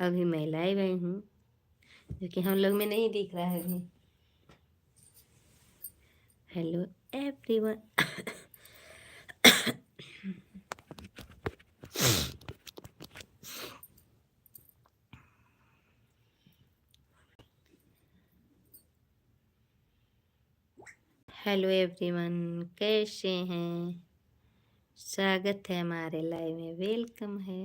अभी मैं लाइव आई हूँ, जो कि हम लोग में नहीं दिख रहा है अभी। Hello everyone. हेलो एवरीवन, कैसे हैं? स्वागत है हमारे लाइव में, वेलकम है।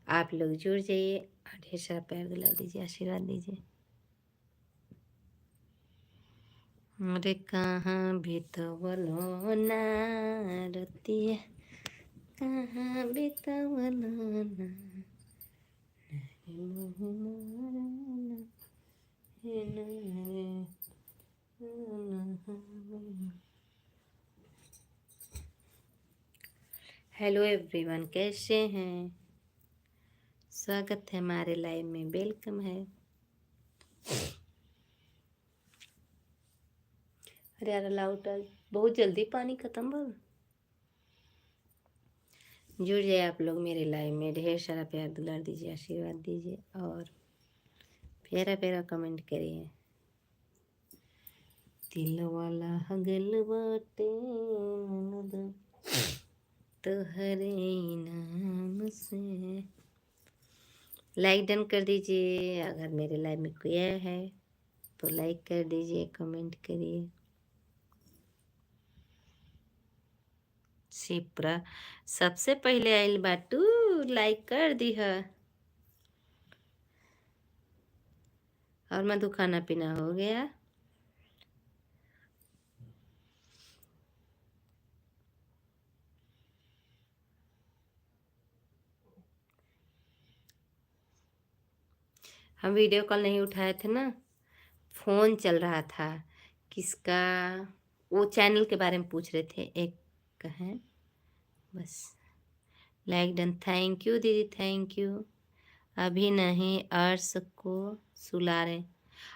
आप लोग जुड़ जाइए और ढेर सारा प्यार दिला दीजिए, आशीर्वाद दीजिए। अरे कहाँ बितवलो ना रती है, कहाँ बितवलो ना हेलो एवरीवन, कैसे हैं? स्वागत है हमारे लाइव में, वेलकम है। अरे यार लाउट, बहुत जल्दी पानी खत्म हो। जुड़ जाए आप लोग मेरे लाइव में, ढेर सारा प्यार दुलार दीजिए, आशीर्वाद दीजिए और प्यारा प्यारा कमेंट करिए। दिल वाला हगल बाटे ननद तोहरे नाम से। लाइक डन कर दीजिए, अगर मेरे लाइव में कोई आया है तो लाइक कर दीजिए, कमेंट करिए। शिप्रा सबसे पहले आइल बाटू, लाइक कर दी है। और मधु खाना पीना हो गया? हम वीडियो कॉल नहीं उठाए थे ना, फोन चल रहा था किसका, वो चैनल के बारे में पूछ रहे थे एक का है बस। लाइक डन, थैंक यू दीदी, थैंक यू। अभी नहीं, अर्श को सुला रहे।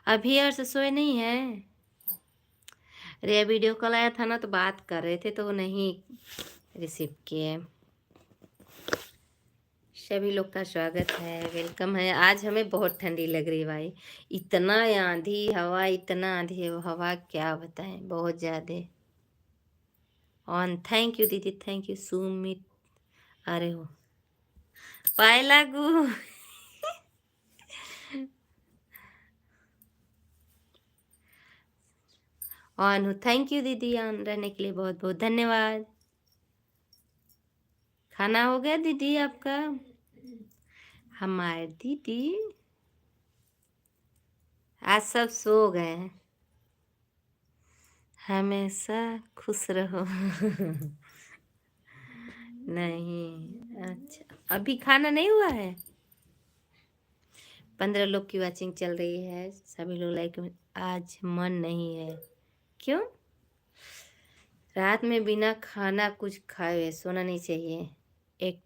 अभी अर्श सोए नहीं है। अरे वीडियो कॉल आया था ना तो बात कर रहे थे तो वो नहीं रिसीव किए। सभी लोग का स्वागत है, वेलकम है। आज हमें बहुत ठंडी लग रही है भाई, इतना आंधी हवा, इतना आंधी हवा क्या बताएं, बहुत ज़्यादा। ऑन, थैंक यू दीदी, थैंक यू सुमित। अरे हो पाए लागू। ऑन हो, थैंक यू दीदी, ऑन रहने के लिए बहुत बहुत धन्यवाद। खाना हो गया दीदी आपका? हमारे दीदी आज सब सो गए हैं। हमेशा खुश रहो। नहीं, अच्छा अभी खाना नहीं हुआ है। 15 लोग की वॉचिंग चल रही है, सभी लोग लाइक। आज मन नहीं है, क्यों? रात में बिना खाना कुछ खाए सोना नहीं चाहिए। एक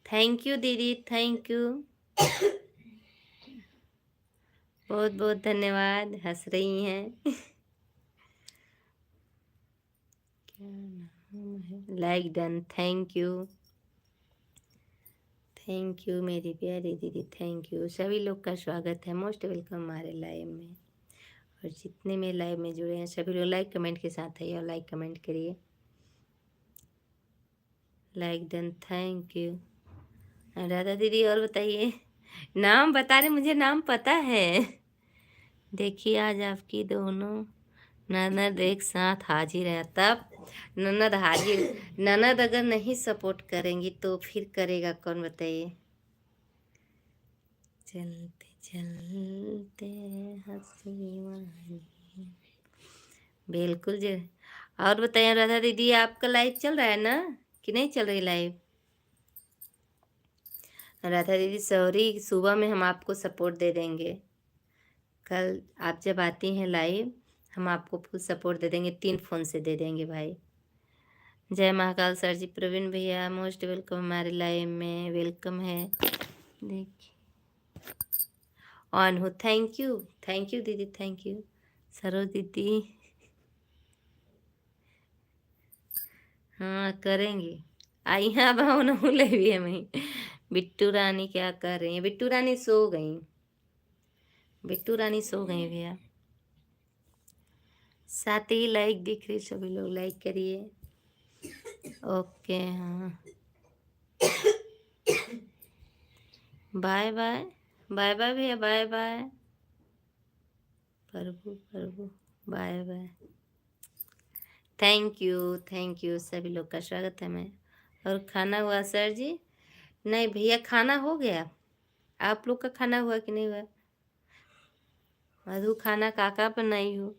थैंक यू दीदी, थैंक यू, बहुत बहुत धन्यवाद। हंस रही हैं। क्या नाम है? Like done, thank you, thank you मेरी प्यारी दीदी, थैंक यू। सभी लोग का स्वागत है, मोस्ट वेलकम हमारे लाइव में। और जितने मेरे लाइव में जुड़े हैं सभी लोग लाइक कमेंट के साथ है, और लाइक कमेंट करिए। Like done, thank you. Radha दीदी और बताइए, नाम बता रहे, मुझे नाम पता है। देखिए आज आपकी दोनों ननद एक साथ हाजिर है, तब ननद हाजिर। ननद अगर नहीं सपोर्ट करेंगी तो फिर करेगा कौन, बताइए। चलते चलते हंसी वाली, बिल्कुल जी। और बताइए राधा दीदी, आपका लाइव चल रहा है ना कि नहीं चल रही लाइव? राधा दीदी सॉरी, सुबह में हम आपको सपोर्ट दे देंगे। कल आप जब आती हैं लाइव हम आपको फुल सपोर्ट दे देंगे, 3 फ़ोन से दे देंगे भाई। जय महाकाल सर जी, प्रवीण भैया मोस्ट वेलकम हमारे लाइव में, वेलकम है। देखिए ऑन हो, थैंक यू दीदी, थैंक यू। सरोज दीदी हाँ करेंगी, आई हैं अब हम ले भी हमें बिट्टू रानी क्या कर रही है? बिट्टू रानी सो गई। बिट्टू रानी सो गई भैया। साथ ही लाइक दिख रही, सभी लोग लाइक करिए। ओके हाँ, बाय बाय। बाय बाय भैया, bye bye. Prabhu Prabhu, bye bye. Thank you सभी लोग का स्वागत है मैं। और खाना हुआ सर जी? नहीं भैया, खाना हो गया। आप लोग का खाना हुआ कि नहीं हुआ? मधु खाना काका बनाई हो?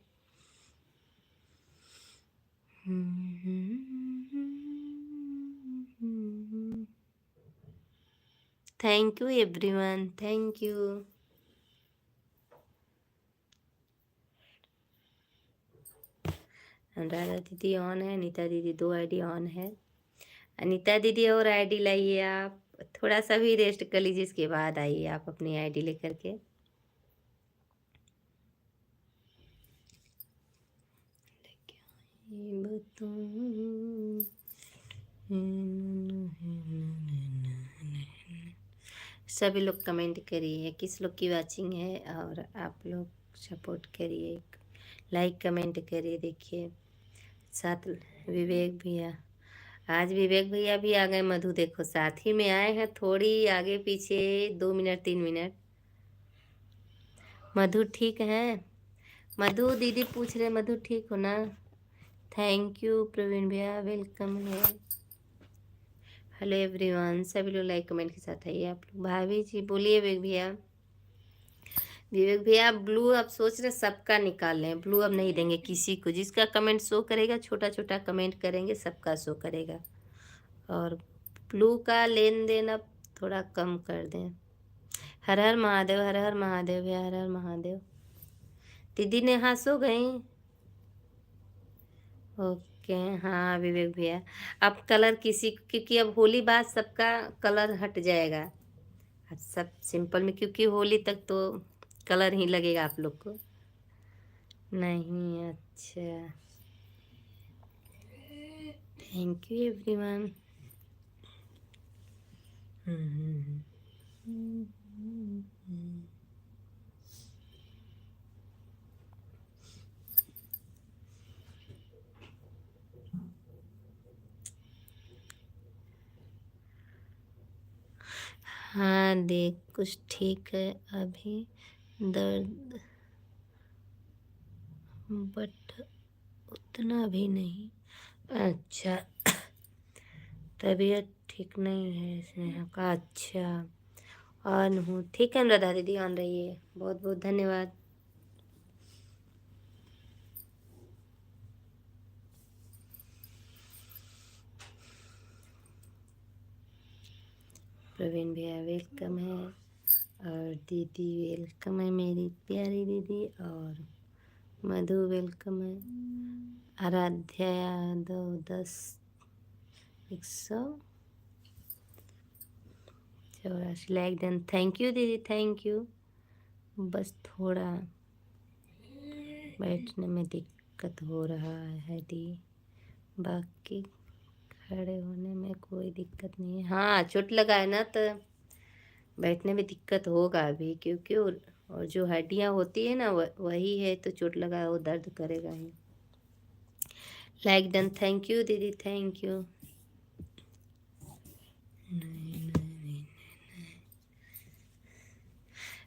Thank you everyone, thank you. Anuradha दीदी ऑन है, अनीता दीदी 2 आईडी ऑन है। अनीता दीदी और आईडी लाइए आप, थोड़ा सा भी रेस्ट कर लीजिए, इसके बाद आइए आप अपनी आईडी लेकर के। सभी लोग कमेंट करिए किस लोग की वाचिंग है, और आप लोग सपोर्ट करिए, लाइक कमेंट करिए। देखिए साथ विवेक भैया, आज विवेक भैया भी आ गए। मधु देखो साथ ही में आए हैं, थोड़ी आगे पीछे 2 मिनट 3 मिनट। मधु ठीक है? मधु दीदी पूछ रहे मधु ठीक हो ना? थैंक यू प्रवीण भैया, वेलकम है। हेलो एवरीवन, सभी लोग लाइक कमेंट के साथ आइए आप लोग। भाभी जी बोलिए। विवेक भैया, विवेक भैया ब्लू अब सोच रहे सबका निकाल लें, ब्लू अब नहीं देंगे किसी को। जिसका कमेंट शो करेगा, छोटा छोटा कमेंट करेंगे, सबका शो करेगा। और ब्लू का लेन देन अब थोड़ा कम कर दें। हर हर महादेव, हर हर महादेव भैया, हर हर महादेव। दीदी ने हाँ सो गई। ओके हाँ विवेक भैया, अब कलर किसी, क्योंकि अब होली बाद सबका कलर हट जाएगा। अब सब सिंपल में, क्योंकि होली तक तो कलर ही लगेगा आप लोग को। नहीं अच्छा, थैंक यू एवरीवन। हाँ देख कुछ ठीक है अभी, दर्द बट उतना भी नहीं। अच्छा, तबीयत ठीक नहीं है स्नेहा का? अच्छा, ऑन हूँ, ठीक है अनुराधा दीदी, ऑन रहिए। बहुत बहुत धन्यवाद। प्रवीण भैया वेलकम है, और दीदी वेलकम है मेरी प्यारी दीदी, और मधु वेलकम है। Aaradhya Yadav 10 184 like done. Thank you दीदी, थैंक यू। बस थोड़ा बैठने में दिक्कत हो रहा है दी, बाकी खड़े होने में कोई दिक्कत नहीं है। हाँ चोट लगा है ना, तो बैठने में दिक्कत होगा अभी, क्योंकि और जो हड्डियाँ होती है ना वही है, तो चोट लगा है वो दर्द करेगा ही। लाइक डन, थैंक यू दीदी, थैंक यू।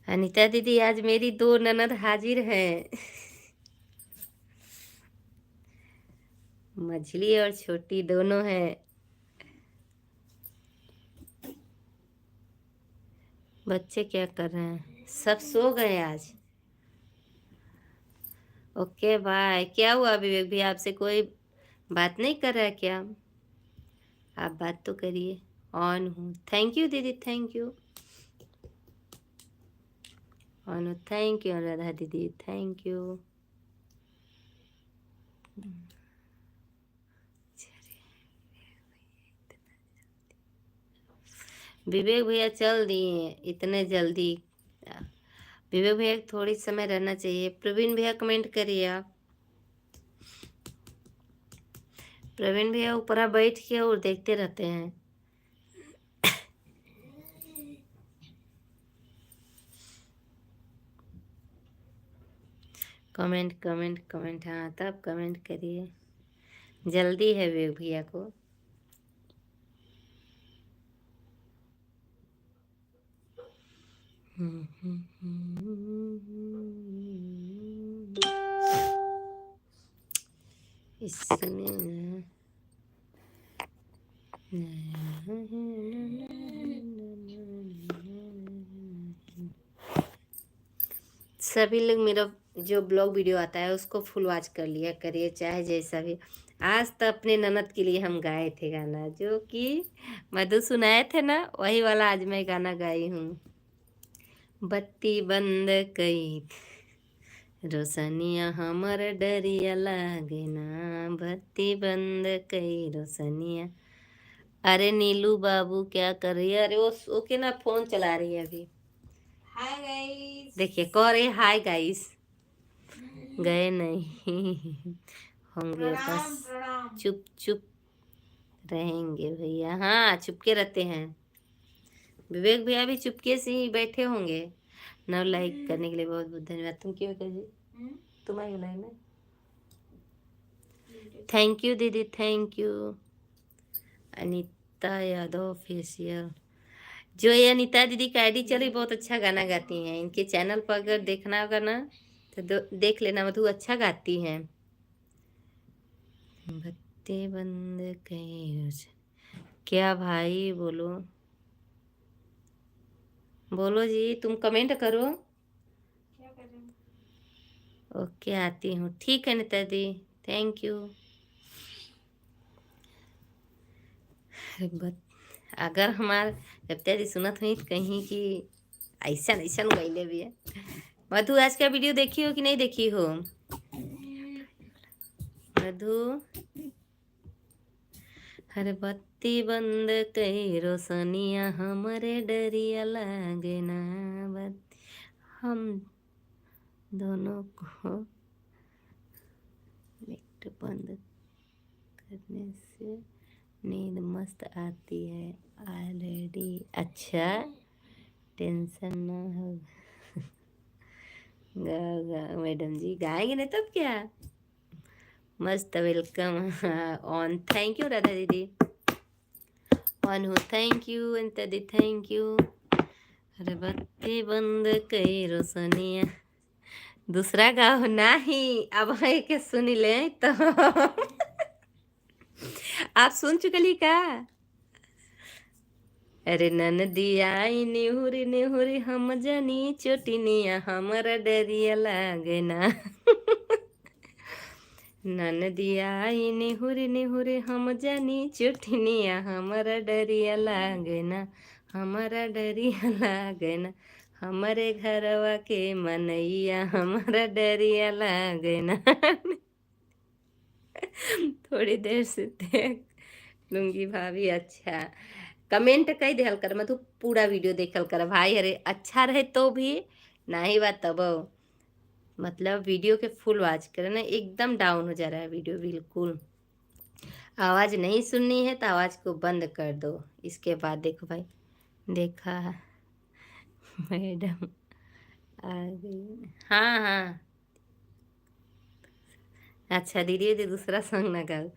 अनीता दीदी आज मेरी 2 ननद हाजिर हैं। मझली और छोटी दोनों हैं। बच्चे क्या कर रहे हैं? सब सो गए आज। Okay bye. क्या हुआ विवेक भैया, आपसे कोई बात नहीं कर रहा है क्या? आप बात तो करिए। ऑन हूँ, थैंक यू दीदी, थैंक यू। ऑन हूँ, थैंक यू राधा दीदी, थैंक यू। विवेक भैया चल दिए इतने जल्दी? विवेक भैया थोड़ी समय रहना चाहिए। प्रवीण भैया कमेंट करिए आप। प्रवीण भैया ऊपर बैठ के और देखते रहते हैं। कमेंट कमेंट कमेंट, हाँ तब कमेंट करिए, जल्दी है विवेक भैया को। इसमें सभी लोग मेरा जो ब्लॉग वीडियो आता है उसको फुल वॉच कर लिया करिए, चाहे जैसा भी। आज तो अपने ननद के लिए हम गाए थे गाना, जो कि मधु सुनाए थे ना, वही वाला आज मैं गाना गाई हूँ। बत्ती बंद कई रोशनिया हमर डरिया लागे ना, बत्ती बंद कई रोशनिया। अरे नीलू बाबू क्या कर रही है? अरे वो ओके ना, फोन चला रही है अभी। हाय गाइस, देखिए कह रही हाय गाइस। गए नहीं होंगे बस, चुप चुप रहेंगे भैया। हाँ चुपके रहते हैं, विवेक भैया भी चुपके से ही बैठे होंगे। नव लाइक करने के लिए बहुत बहुत धन्यवाद। तुम क्यों कर जी, तुम आई लाइक में। थैंक यू दीदी, thank you. Anita Yadav official, जो ये अनीता दीदी का आईडी चली, बहुत अच्छा गाना गाती हैं। इनके चैनल पर अगर देखना होगा ना तो देख लेना, मधु अच्छा गाती हैं। बत्ती बंद कहीं, क्या भाई बोलो, बोलो जी, तुम कमेंट करो। क्या कर रहे हो? ओके आती हूँ, ठीक है अनीता दी, थैंक यू। अगर हमार कविता दी सुनत हुई तो कहीं कि ऐसा ऐसा गईले भी है। मधु आज का वीडियो देखी हो कि नहीं देखी हो? मधु हर बत्ती बंद कई रोशनिया हमरे डरिया लागे ना, बत्ती हम दोनों को नेट बंद करने से नींद मस्त आती है ऑलरेडी। अच्छा टेंशन ना हो। गाओ मैडम जी, गाएंगे नहीं तब क्या। मस्त welcome on, thank you Radha दीदी। ऑन हो, thank you Anita the, thank you. अरे बत्ती बंद कई रोशनिया, दूसरा गाओ नहीं, अब है के सुन ले तो आप सुन चुकली का? अरे ननदिया निहुरी निहुरी हम जनी चोटिनिया हमर डरिया लागे ना ननदिया निहुरी निहुरी हम जनी चोटिनिया हमर डरिया लागे ना, हमारा डरिया लागे ना, हमारे घरवा के मनैया हमारा डरिया लागे ना थोड़ी देर से देख लूंगी भाभी। अच्छा कमेंट कई देहल कर, मैं तू पूरा वीडियो देखल कर भाई। अरे अच्छा रहे तो भी नहीं बात तब, मतलब वीडियो के फुल वॉच करे ना, एकदम डाउन हो जा रहा है वीडियो बिल्कुल। आवाज़ नहीं सुननी है तो आवाज़ को बंद कर दो। इसके बाद देखो भाई, देखा मैडम आ गई, हाँ हाँ। अच्छा दीदी दीदी दूसरा सॉन्ग ना गाओ,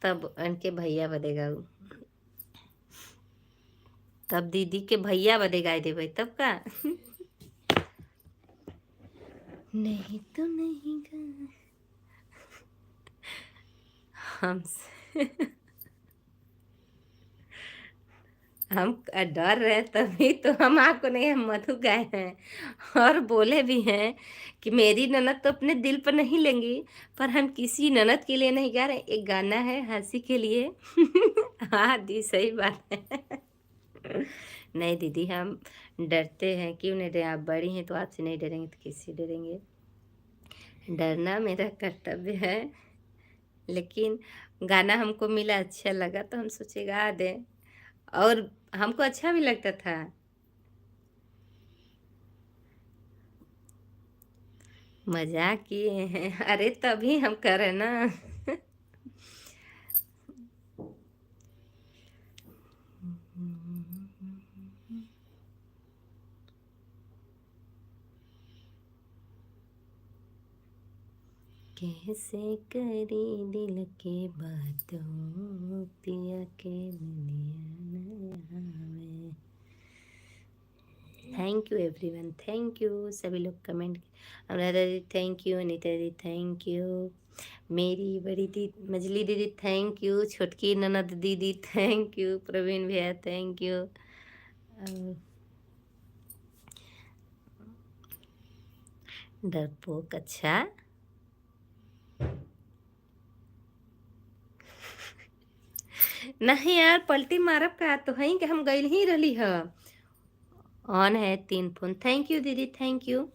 तब उनके भैया बदे गाओ, तब दीदी के भैया बदे गाए दे भाई तब का नहीं तो नहीं गा हमसे हम डर रहे तभी तो हम आपको नहीं, हम मधु गाए हैं और बोले भी हैं कि मेरी ननद तो अपने दिल पर नहीं लेंगी, पर हम किसी ननद के लिए नहीं गा रहे, एक गाना है हंसी के लिए हाँ दी सही बात है नहीं दीदी हम डरते हैं, क्यों नहीं डरे, आप बड़ी हैं तो आपसे नहीं डरेंगे तो किससे डरेंगे। डरना मेरा कर्तव्य है, लेकिन गाना हमको मिला अच्छा लगा तो हम सोचे गा दें, और हमको अच्छा भी लगता था। मजाक किए हैं अरे तभी हम करें ना कैसे करी दिल के बातों पिया के दुनिया में। Thank you everyone, thank you सभी लोग कमेंट। अनुराधा दीदी थैंक यू, अनीता दीदी थैंक यू, मेरी बड़ी दीदी मजली दीदी थैंक यू, छोटकी ननद दीदी थैंक यू, प्रवीण भैया थैंक यू। डरपोक अच्छा नहीं यार, पलटी मारब का तो है कि हम गई ही रही है। ऑन है 3 फोन। थैंक यू दीदी, थैंक यू,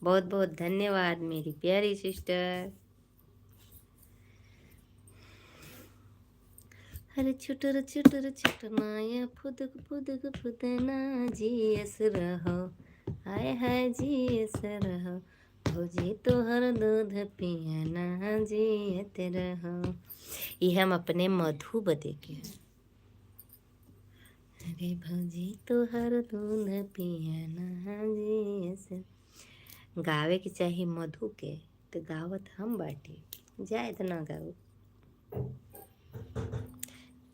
बहुत बहुत धन्यवाद मेरी प्यारी सिस्टर। अरे छुटर छुटर छुटनाया फुदक फुदक फुदना जीएस रहो, हाय हाय जीएस रहो, भौजी तोहर दूध पियाना जियत रहो। ये हम अपने मधु बदे के हैं। अरे भौजी तोहर दूध पियाना जियस, गावे के चाहिए मधु के, तो गावत हम बाटी, जाए इतना गाओ।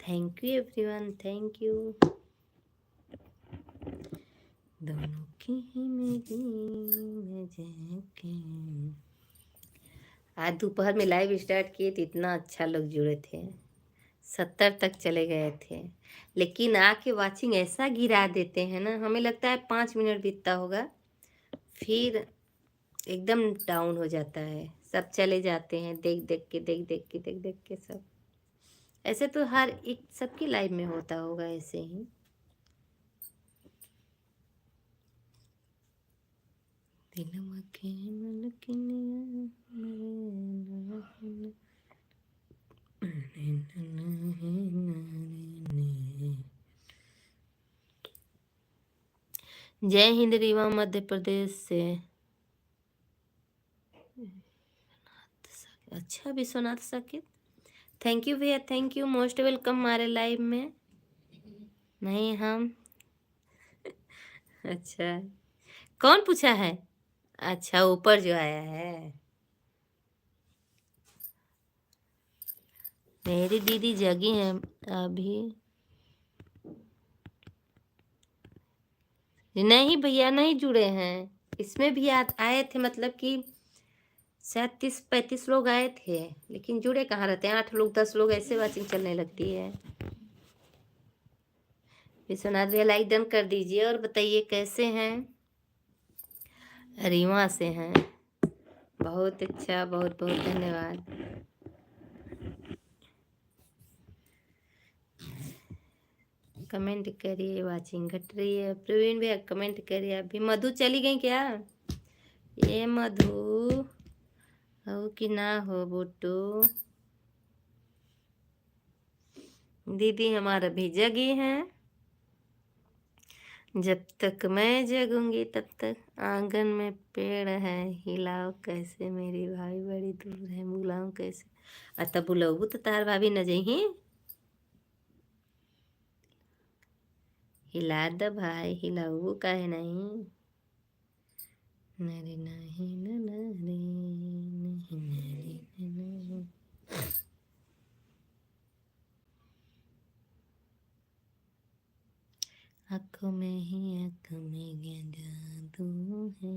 Thank you everyone, thank you. दोनों की ही मेरी वजह के। आज दोपहर में लाइव स्टार्ट किए तो इतना अच्छा लोग जुड़े थे, 70 तक चले गए थे, लेकिन आके वाचिंग ऐसा गिरा देते हैं ना, हमें लगता है 5 मिनट बीतता होगा, फिर एकदम डाउन हो जाता है, सब चले जाते हैं, देख देख के देख देख के देख देख के सब। ऐसे तो हर एक सबकी लाइफ में होता होगा ऐसे ही। दिलवा के मलकिनिया जय हिंद रीवा मध्य प्रदेश से। अच्छा विश्वनाथ साकिब, थैंक यू भैया, थैंक यू, मोस्ट वेलकम हमारे लाइव में। नहीं हम अच्छा, कौन पूछा है? अच्छा ऊपर जो आया है, मेरी दीदी जगी है अभी। नहीं भैया नहीं जुड़े हैं, इसमें भी आए थे, मतलब कि शायद 30-35 लोग आए थे, लेकिन जुड़े कहाँ रहते हैं, 8 लोग 10 लोग ऐसे वाचिंग चलने लगती है। विश्वनाथ भैया लाइक डन कर दीजिए और बताइए कैसे हैं। रीवा से हैं, बहुत अच्छा, बहुत बहुत धन्यवाद। कमेंट करिए, वाचिंग घट रही है। प्रवीण भैया कमेंट करिए। अभी मधु चली गई क्या? ये मधु हो कि ना हो बुट्टू, दीदी हमारा भी जगी हैं। जब तक मैं जगूंगी तब तक आंगन में पेड़ है, हिलाओ कैसे मेरी भाभी बड़ी दूर है, बुलाऊं कैसे? अतः बुलाऊ तो तार भाभी न जही, हिला द भाई, हिलाऊ काहे नहीं? नरे नहीं न नरे नहीं नरे न। आँखों में ही आँखों में क्या जादू है,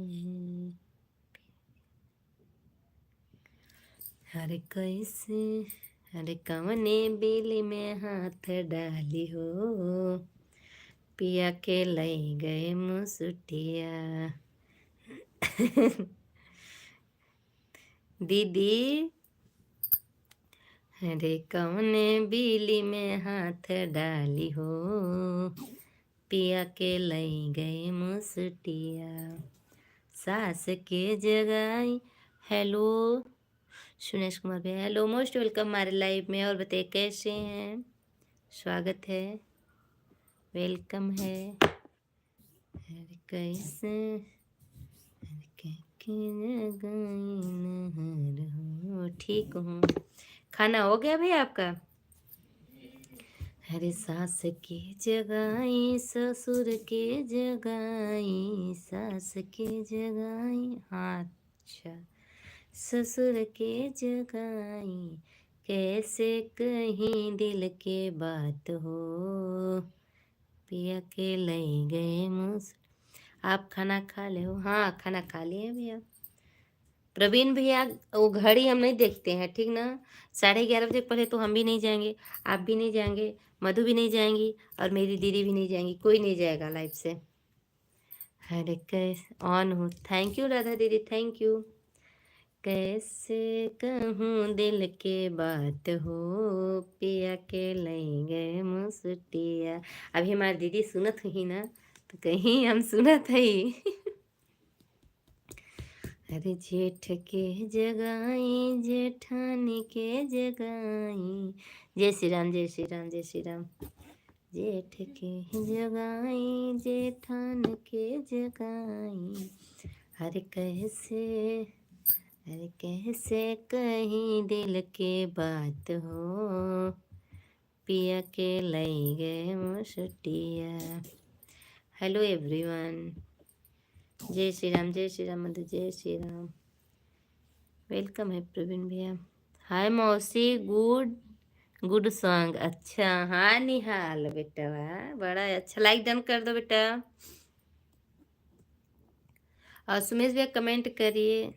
हर कैसे हर कवने बिल में हाथ डाली हो, पिया के लई गए मुसुटिया। दीदी अरे कवने बिली में हाथ डाली हो, पिया के लई गए मुसटिया, सास के जगाई। हेलो सुनेश कुमार भैया, हेलो, मोस्ट वेलकम हमारे लाइव में। और बताइए कैसे हैं, स्वागत है, वेलकम है। अरे कैसे ठीक हूँ। खाना हो गया भैया आपका? अरे सास के जगाई ससुर के जगाई, सास के जगाई। हाँ अच्छा, ससुर के जगाई, कैसे कहीं दिल के बात हो, पिया के लई गए मुस। आप खाना खा ले हो? हाँ, खाना खा लिए भैया। प्रवीण भैया, वो घड़ी हम नहीं देखते हैं, ठीक ना? 11:30 बजे पहले तो हम भी नहीं जाएंगे, आप भी नहीं जाएंगे, मधु भी नहीं जाएंगी, और मेरी दीदी भी नहीं जाएंगी, कोई नहीं जाएगा लाइव से। अरे कैसे ऑन हो? थैंक यू राधा दीदी, थैंक यू। कैसे कहूँ दिल के बात हो, पिया के लई गए मुसटिया। अभी हमारी दीदी सुनत ही ना, तो कहीं हम सुनत ही। अरे जेठ के जगाई, जेठानी के जगाई। जय श्री राम, जय श्री राम, जय श्री राम। जेठ के जगाई, जेठान के जगाई। अरे कैसे, अरे कैसे कहीं दिल के बात हो, पिया के लई गए मुसटिया। हेलो एवरीवन, जय श्री राम, जय श्री राम मधु, जय श्री राम। वेलकम है प्रवीण भैया। हाय मौसी, गुड गुड सॉन्ग। अच्छा, हाँ निहाल बेटा, वाह बड़ा अच्छा, लाइक डन कर दो बेटा। और सुमेश भैया कमेंट करिए।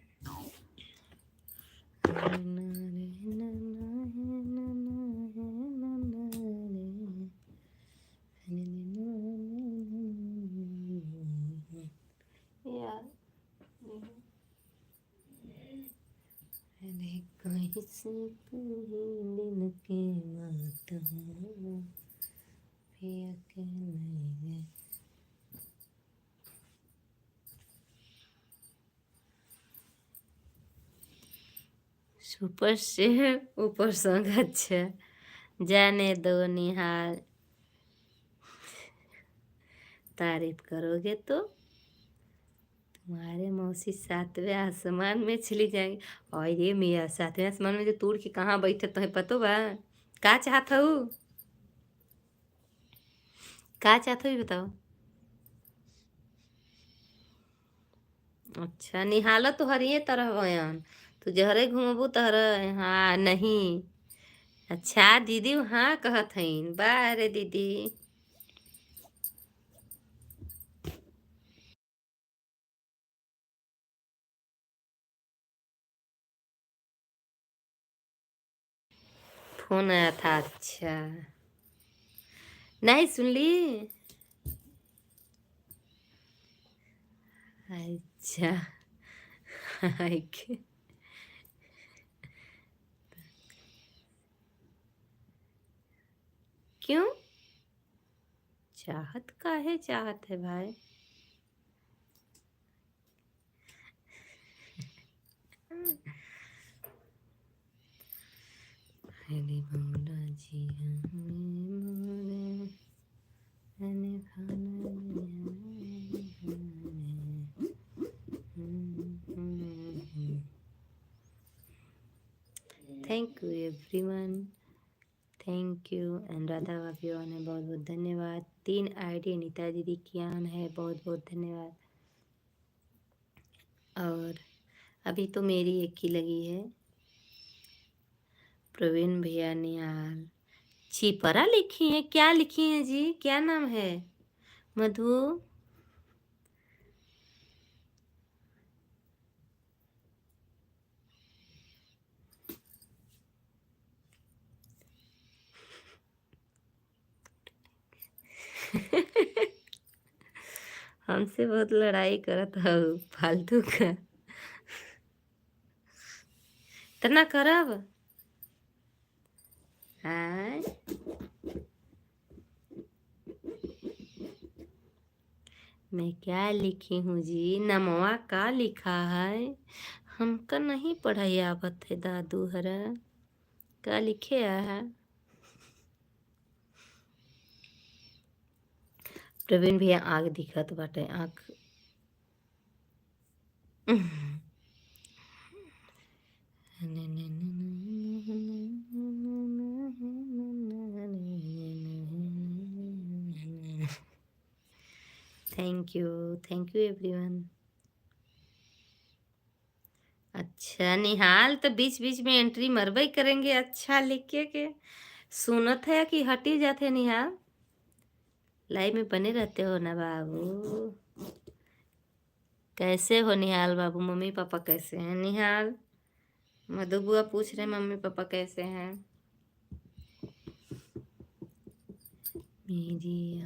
अरे कैसे कहीं दिल के बात हो, पिया के नहीं। सुपर से ऊपर सॉन्ग अच्छा, जाने दो निहाल। तारीफ करोगे तो तुम्हारे मौसी 7वें आसमान में चली जाएंगी। और ये मियाँ 7वें आसमान में जो तोड़ के कहाँ बैठे तुम्हें पतो बा? का चाहत हूँ, का चाहत हूँ बताओ। अच्छा, निहाला तो हरिये तरह बयान, तू जहरे घूमबू तहर। हाँ नहीं, अच्छा दीदी हाँ कहत हईन, बा रे दीदी। फोन आया था, अच्छा नहीं सुन ली। अच्छा हाय क्यों चाहत, काहे चाहत है भाई? अरे मौला जी हमें मैंने खाना thank you everyone, thank you. And Radha भाभी ने बहुत बहुत धन्यवाद। 3 आईडी अनीता दीदी की आन है, बहुत बहुत धन्यवाद। और अभी तो मेरी एक ही लगी है, प्रवीण भैया निहाल। छिपरा लिखी है, क्या लिखी है जी, क्या नाम है? मधु, हमसे बहुत लड़ाई करत हो फालतू का, इतना करब? हाँ, मैं क्या लिखी हूँ जी, नमवा का लिखा है? हमका नहीं पढ़ाई आवत है दादू हरा, का लिखे है? प्रवीण भैया आग दिखत बाटे, आँख। Thank you everyone. अच्छा अच्छा निहाल तो बीच बीच में एंट्री मरबई करेंगे अच्छा लिखे के। सुनत है कि हटी जाते निहाल। लाइव में बने रहते हो ना बाबू। कैसे हो निहाल बाबू, मम्मी पापा कैसे हैं निहाल? मधु बुआ पूछ रहे मम्मी पापा कैसे हैं। मेरी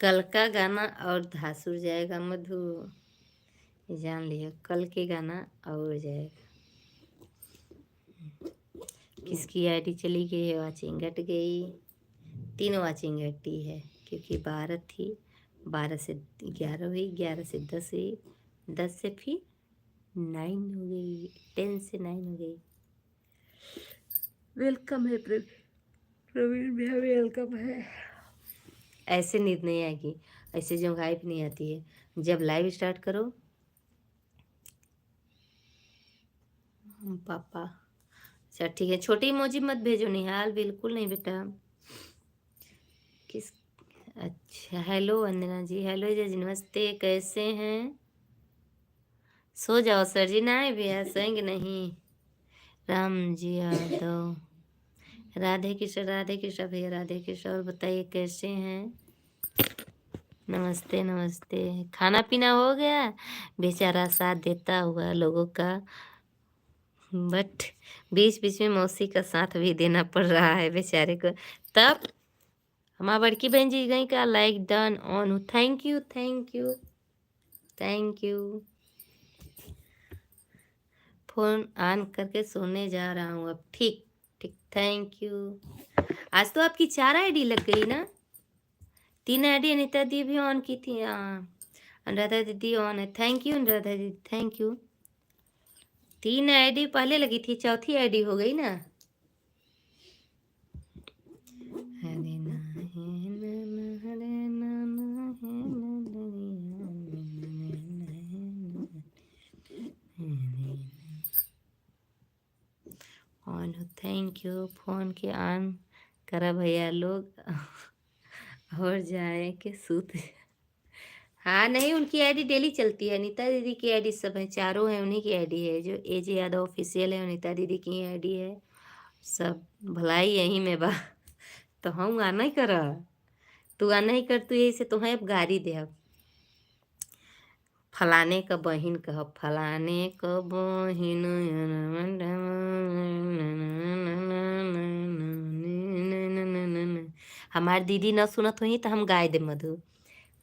कल का गाना और धासुर जाएगा मधु, जान लिया कल के गाना और जाएगा। किसकी आईडी चली गई है, वाचिंग घट गई। 3 वाचिंग घटी है क्योंकि 12 थी, 12 से 11 हुई, 11 से 10 हुई, 10 से फिर 9 हो गई, 10 से 9 हो गई। वेलकम है प्रवीण भैया, वेलकम है। ऐसे नींद नहीं आएगी, ऐसे जो गायब नहीं आती है। जब लाइव स्टार्ट करो पापा। अच्छा ठीक है, छोटी इमोजी मत भेजो निहाल, बिल्कुल नहीं बेटा। किस अच्छा हेलो वंदना जी, हेलो जी नमस्ते, कैसे हैं? सो जाओ सर जी, ना भैया सोएंगे नहीं। राम जी यादव, राधे कृष्ण भैया, राधे कृष्ण। और बताइए कैसे हैं? नमस्ते नमस्ते। खाना पीना हो गया? बेचारा साथ देता हुआ लोगों का, बट बीच बीच में मौसी का साथ भी देना पड़ रहा है बेचारे को। तब हमारा बड़की बहन जी गई का like done on. Thank you thank you thank you. Phone on करके सोने जा रहा हूँ अब। ठीक ठीक थैंक यू। आज तो आपकी 4 आईडी लग गई ना? 3 आईडी अनिता दी भी ऑन की थी। हाँ अनुराधा दीदी ऑन है, थैंक यू अनुराधा दीदी थैंक यू। 3 आईडी पहले लगी थी, चौथी आईडी हो गई ना। हरे ऑन थैंक यू। फोन के ऑन करा भैया लोग और जाए के सूत। हाँ नहीं, उनकी आईडी डेली चलती है। अनीता दीदी की आईडी सब है, चारों हैं उन्हीं की आईडी है। जो एजे यादव ऑफिशियल है अनीता दीदी की आईडी है। सब भलाई यहीं में बा। तो हम आना ही कर, तू आना ही कर, तू यही से तुम्हें अब गाड़ी दे। अब फलाने का बहिन कह, फलाने का बहिन हमारी दीदी न सुनत हुई तो हम गाय दे मधु,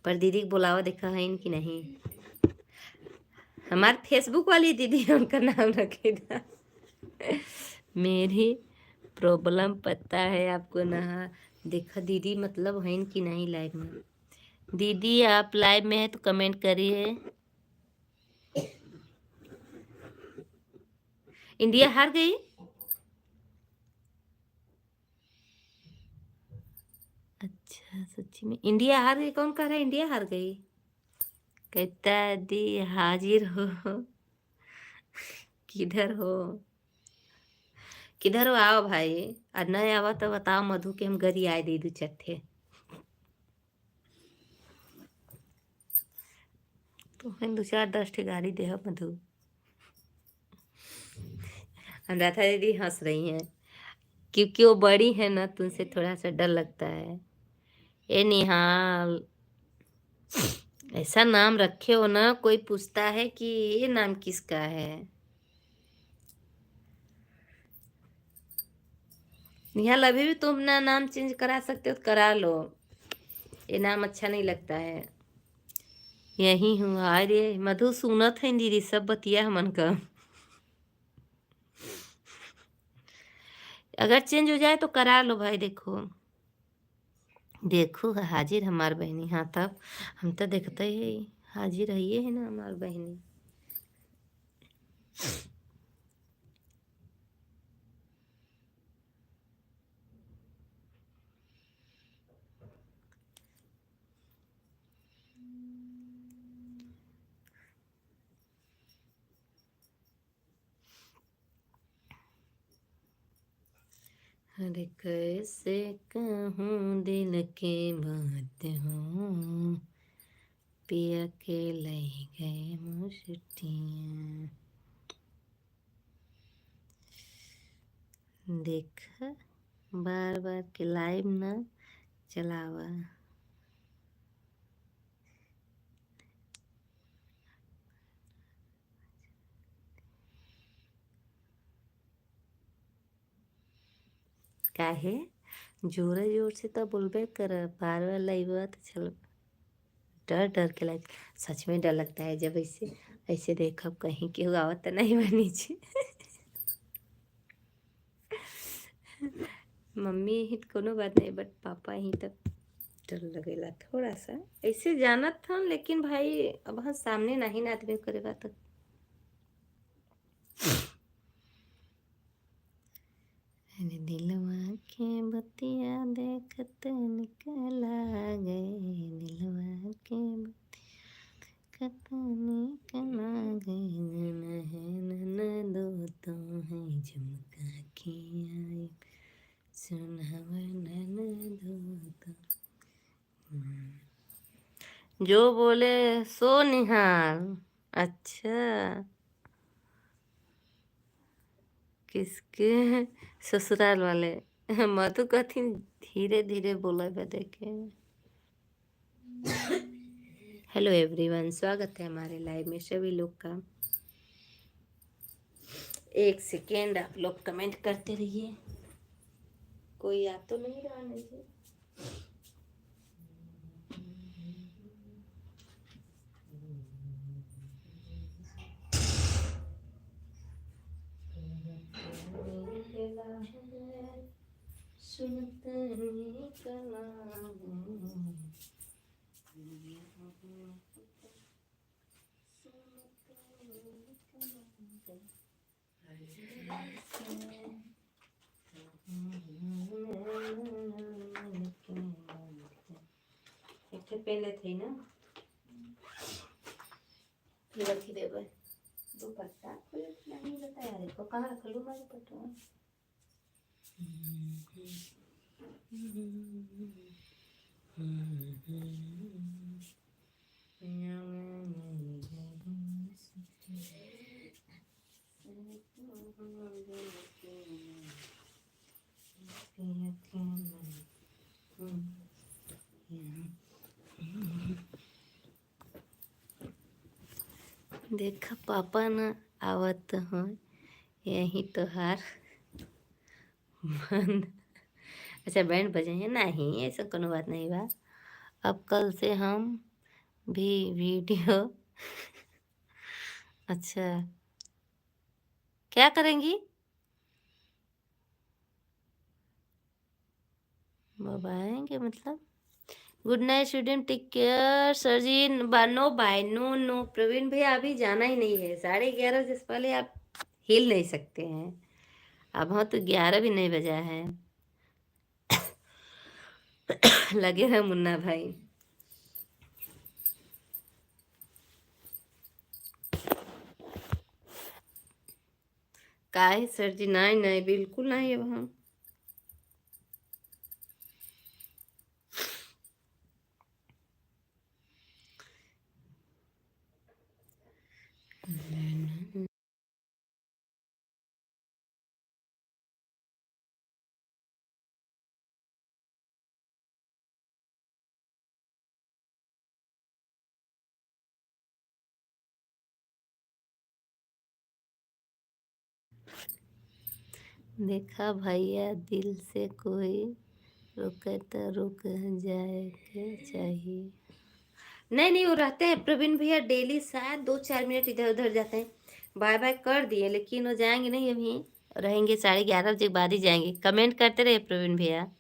पर दीदी को बुलावा देखा है कि नहीं। हमारे फेसबुक वाली दीदी है, उनका नाम रखेगा। मेरी प्रॉब्लम पता है आपको ना। देखा दीदी मतलब है कि नहीं लाइव में। दीदी आप लाइव में है तो कमेंट करिए। इंडिया हार गई? अच्छा सच्ची में इंडिया हार गई? कौन कह रहा है इंडिया हार गई? कहता दी हाजिर हो। किधर हो? किधर हो? आओ भाई। और नहीं आवा तो बताओ मधु के हम गरी आए दे दू चट्ठे। तो हम 2-4-10 ठे गाड़ी दे मधु। अनुराधा दीदी हंस रही हैं क्योंकि वो बड़ी है ना, तो उनसे थोड़ा सा डर लगता है। ए निहाल, ऐसा नाम रखे हो ना, कोई पूछता है कि ये नाम किसका है। निहाल अभी भी तुम ना नाम चेंज करा सकते हो तो करा लो, ये नाम अच्छा नहीं लगता है। यही हूँ। अरे मधु सुनत है दीदी सब बतिया हमन का। अगर चेंज हो जाए तो करा लो भाई। देखो देखो हाजिर हमार बहनी। हाँ तब हम तो देखते ही हाजिर रहिए है ना हमार बहनी। अरे कैसे कहूँ दिल की बात हूँ, पिया के लई गए मुसटियाँ। देख बार बार के लाइव ना चलावा। काहे जोरे जोर से तो बोलबे कर, बार बार लाइव तो चल। डर डर के लाइव, सच में डर लगता है जब ऐसे ऐसे देखब कहीं केहू आवत तो नहीं बा नीचे। मम्मी ही तो कोनो बात नहीं, बट पापा ही तक डर लगेला थोड़ा सा। ऐसे जानत था लेकिन भाई अब हाँ सामने नहीं ना आदमी करेगा तो। अरे दिलवा के बतिया देखत निकला गए, दिलवा के बतिया देखत निकला गए। नन दो तो है झुमका के आई, सुनहवर नन दो तो। जो बोले सो निहाल। अच्छा, किसके? ससुराल वाले। मधु कथिन धीरे धीरे बोला बे देखे। हेलो एवरीवन, स्वागत है हमारे लाइव में सभी लोग का। एक सेकेंड आप लोग कमेंट करते रहिए। कोई आ तो नहीं रहा नहीं। पहले थे ना रखी देवे दुपट्टा नहीं बताया देखो कहाँ रख लूँ मैं दुपट्टा। देखा पापा न आवत हो यही तो हार बंद। अच्छा बैंड बजे हैं नहीं, ऐसा कोनो बात नहीं बा। अब कल से हम भी वीडियो अच्छा क्या करेंगी? आएंगे मतलब। Good night student, take care sir ji. No bye, no no Praveen भैया अभी जाना ही नहीं है। 11:30 से पहले आप हिल नहीं सकते हैं। अब हाँ तो 11 भी नहीं बजा है। लगे हैं मुन्ना भाई। काहे सर जी? नहीं नहीं बिल्कुल नहीं है वहाँ। देखा भैया, दिल से कोई रुके तो रुक जाए के चाहिए। नहीं नहीं वो रहते हैं प्रवीण भैया, डेली शायद 2-4 मिनट इधर उधर जाते हैं। बाय बाय कर दिए लेकिन वो जाएंगे नहीं अभी। रहेंगे 11:30 बजे के बाद ही जाएंगे। कमेंट करते रहे प्रवीण भैया।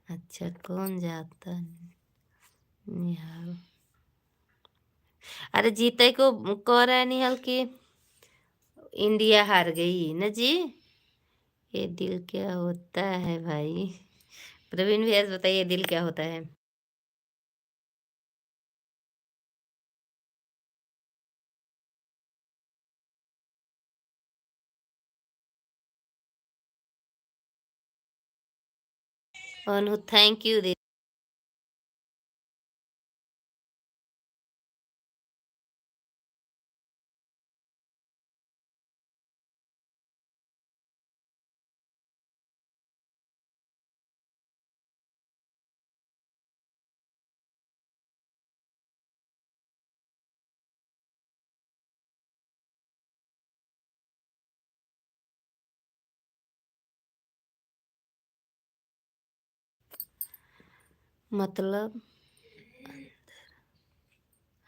अच्छा कौन जाता निहाल? अरे जीते को कह रहा है निहाल कि इंडिया हार गई ना जी। ये दिल क्या होता है भाई? प्रवीण भैया बताइए दिल क्या होता है? अनु थैंक यू दीदी। मतलब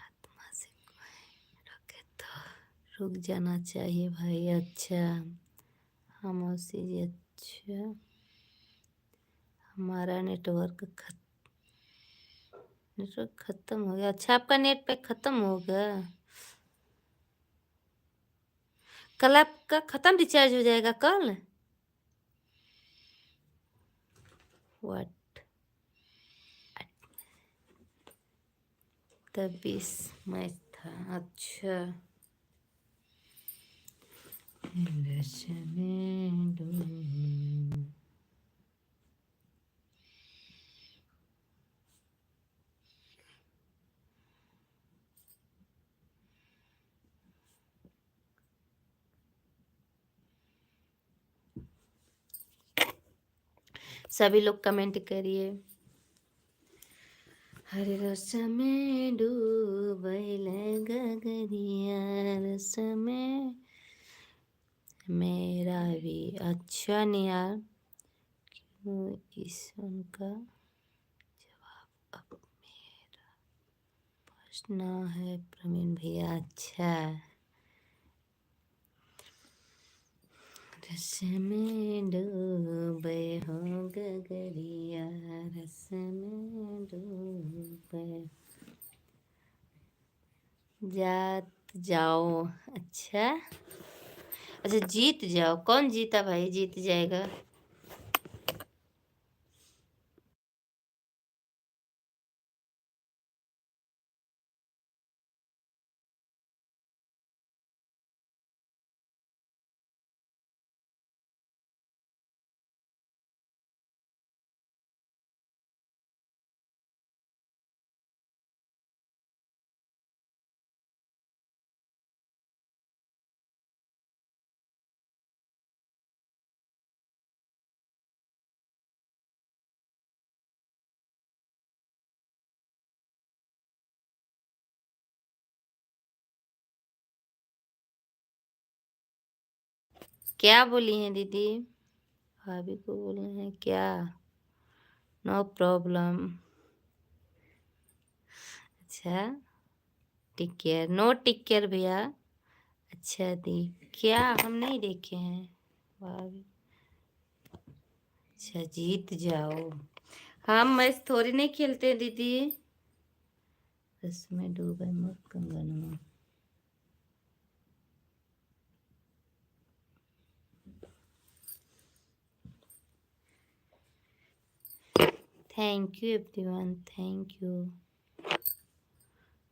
आत्मा से रोके तो रुक जाना चाहिए भाई। अच्छा हाँ मौसी जी। अच्छा हमारा नेटवर्क खत्म हो गया। अच्छा आपका नेट पैक खत्म हो गया। कल आपका खत्म रिचार्ज हो जाएगा कल। व्हाट 20 मैच था। अच्छा सभी लोग कमेंट करिए। हरे रस में डूबैल गगरिया रस में मेरा भी। अच्छा नहीं यार क्यों इस उनका जवाब अब मेरा प्रश्न है प्रवीण भैया। अच्छा रस में डूबे हो गगरिया रस में डूबे जात जाओ। अच्छा अच्छा जीत जाओ। कौन जीता भाई? जीत जाएगा। क्या बोली हैं दीदी? भाभी को बोले हैं क्या? No problem. अच्छा take care. No take care भैया। अच्छा दी क्या हम नहीं देखे हैं भाभी। अच्छा जीत जाओ। हम मैच थोड़ी नहीं खेलते हैं दीदी। इसमें डूबे मत कंगन। Thank you everyone thank you.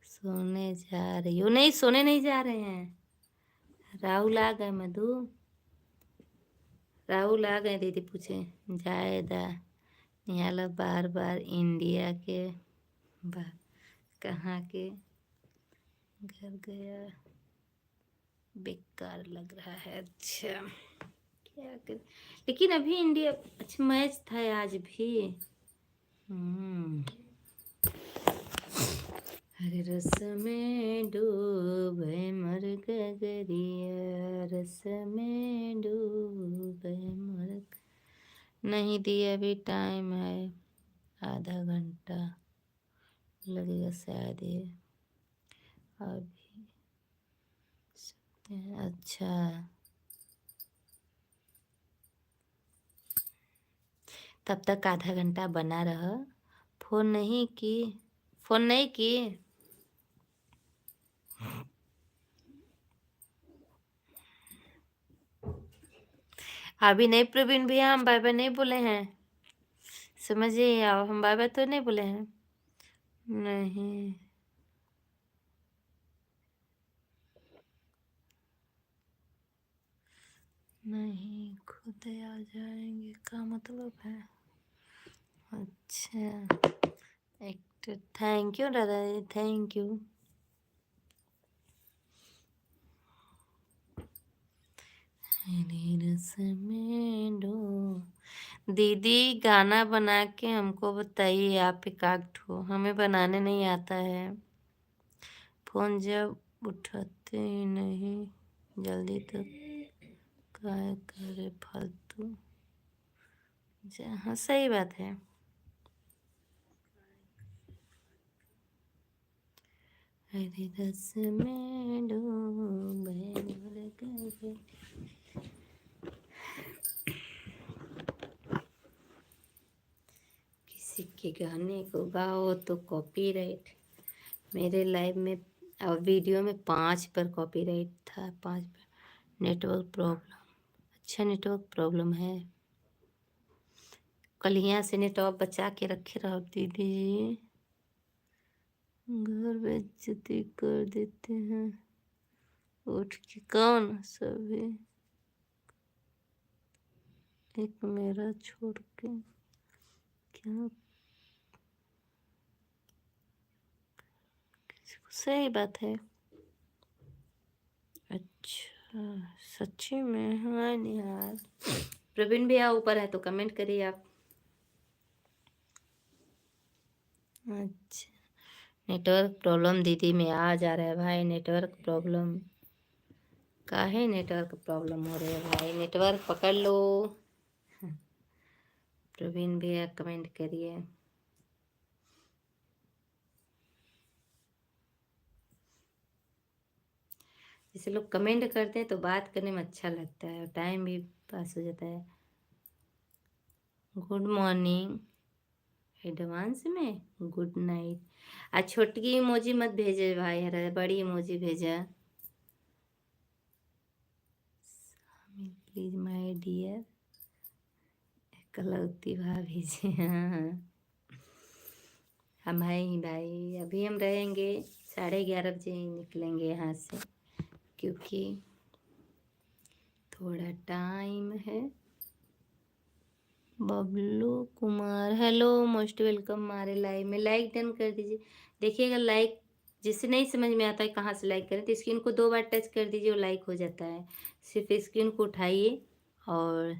सोने जा रही हो? नहीं सोने नहीं जा रहे हैं। राहुल आ गए मधु। राहुल आ गए दीदी पूछे जायदा निहाला बार बार इंडिया के बाहर कहाँ के घर गया बेकार लग रहा है। अच्छा क्या कर लेकिन अभी इंडिया अच्छा मैच था आज भी। हम्म हरे रस में डूबे मर गगरिया रस में डूबे मर नहीं दी। अभी टाइम है आधा घंटा लगेगा शायद ये अभी सकते हैं। अच्छा तब तक आधा घंटा बना रहा। फोन नहीं की? फोन नहीं की? अभी नहीं प्रवीण भैया हम बाय बाय नहीं बोले हैं। समझिए आओ हम बाय बाय तो नहीं बोले हैं। नहीं नहीं खुद आ जाएंगे का मतलब है? अच्छा, एक्टर, थैंक यू दादा जी, थैंक यू। रस में डो दीदी, गाना बना के हमको बताइए, आप एक आध ठो, हमें बनाने नहीं आता है। फोन जब उठाते ही नहीं जल्दी, तो काय करे फालतू। हाँ सही बात है। हरी रस में डूबे मर गए। किसी के गाने को गाओ तो कॉपीराइट। मेरे लाइव में और वीडियो में 5 पर कॉपीराइट था, 5 पर। नेटवर्क प्रॉब्लम, अच्छा नेटवर्क प्रॉब्लम है। कल यहाँ से नेटवर्क बचा के रखे रहो दीदी जी, घर बेइज्जती कर देते हैं उठ के। कौन सभी, एक मेरा छोड़ के क्या किसी को, सही बात है। अच्छा सच्ची में, हाँ निहाल। प्रवीण भैया ऊपर है तो कमेंट करिए आप। अच्छा, नेटवर्क प्रॉब्लम दीदी में आ जा रहा है भाई, नेटवर्क प्रॉब्लम। काहे नेटवर्क प्रॉब्लम हो रही है भाई, नेटवर्क पकड़ लो। प्रवीण भैया कमेंट करिए। जैसे लोग कमेंट करते हैं तो बात करने में अच्छा लगता है, टाइम भी पास हो जाता है। गुड मॉर्निंग एडवांस में, गुड नाइट। आज छोटकी इमोजी मत भेजे भाई, हरा बड़ी इमोजी भेजा। प्लीज माय डियर कलौती भाभी जी। हाँ हम हैं ही भाई, अभी हम रहेंगे 11:30 बजे ही निकलेंगे यहाँ से, क्योंकि थोड़ा टाइम है। Bablu Kumar, hello most welcome हमारे लाइव में। लाइक डन कर दीजिए। देखिएगा लाइक, जिसे नहीं समझ में आता है कहाँ से लाइक करें, तो स्क्रीन को 2 बार टच कर दीजिए, वो लाइक हो जाता है। सिर्फ स्क्रीन को उठाइए और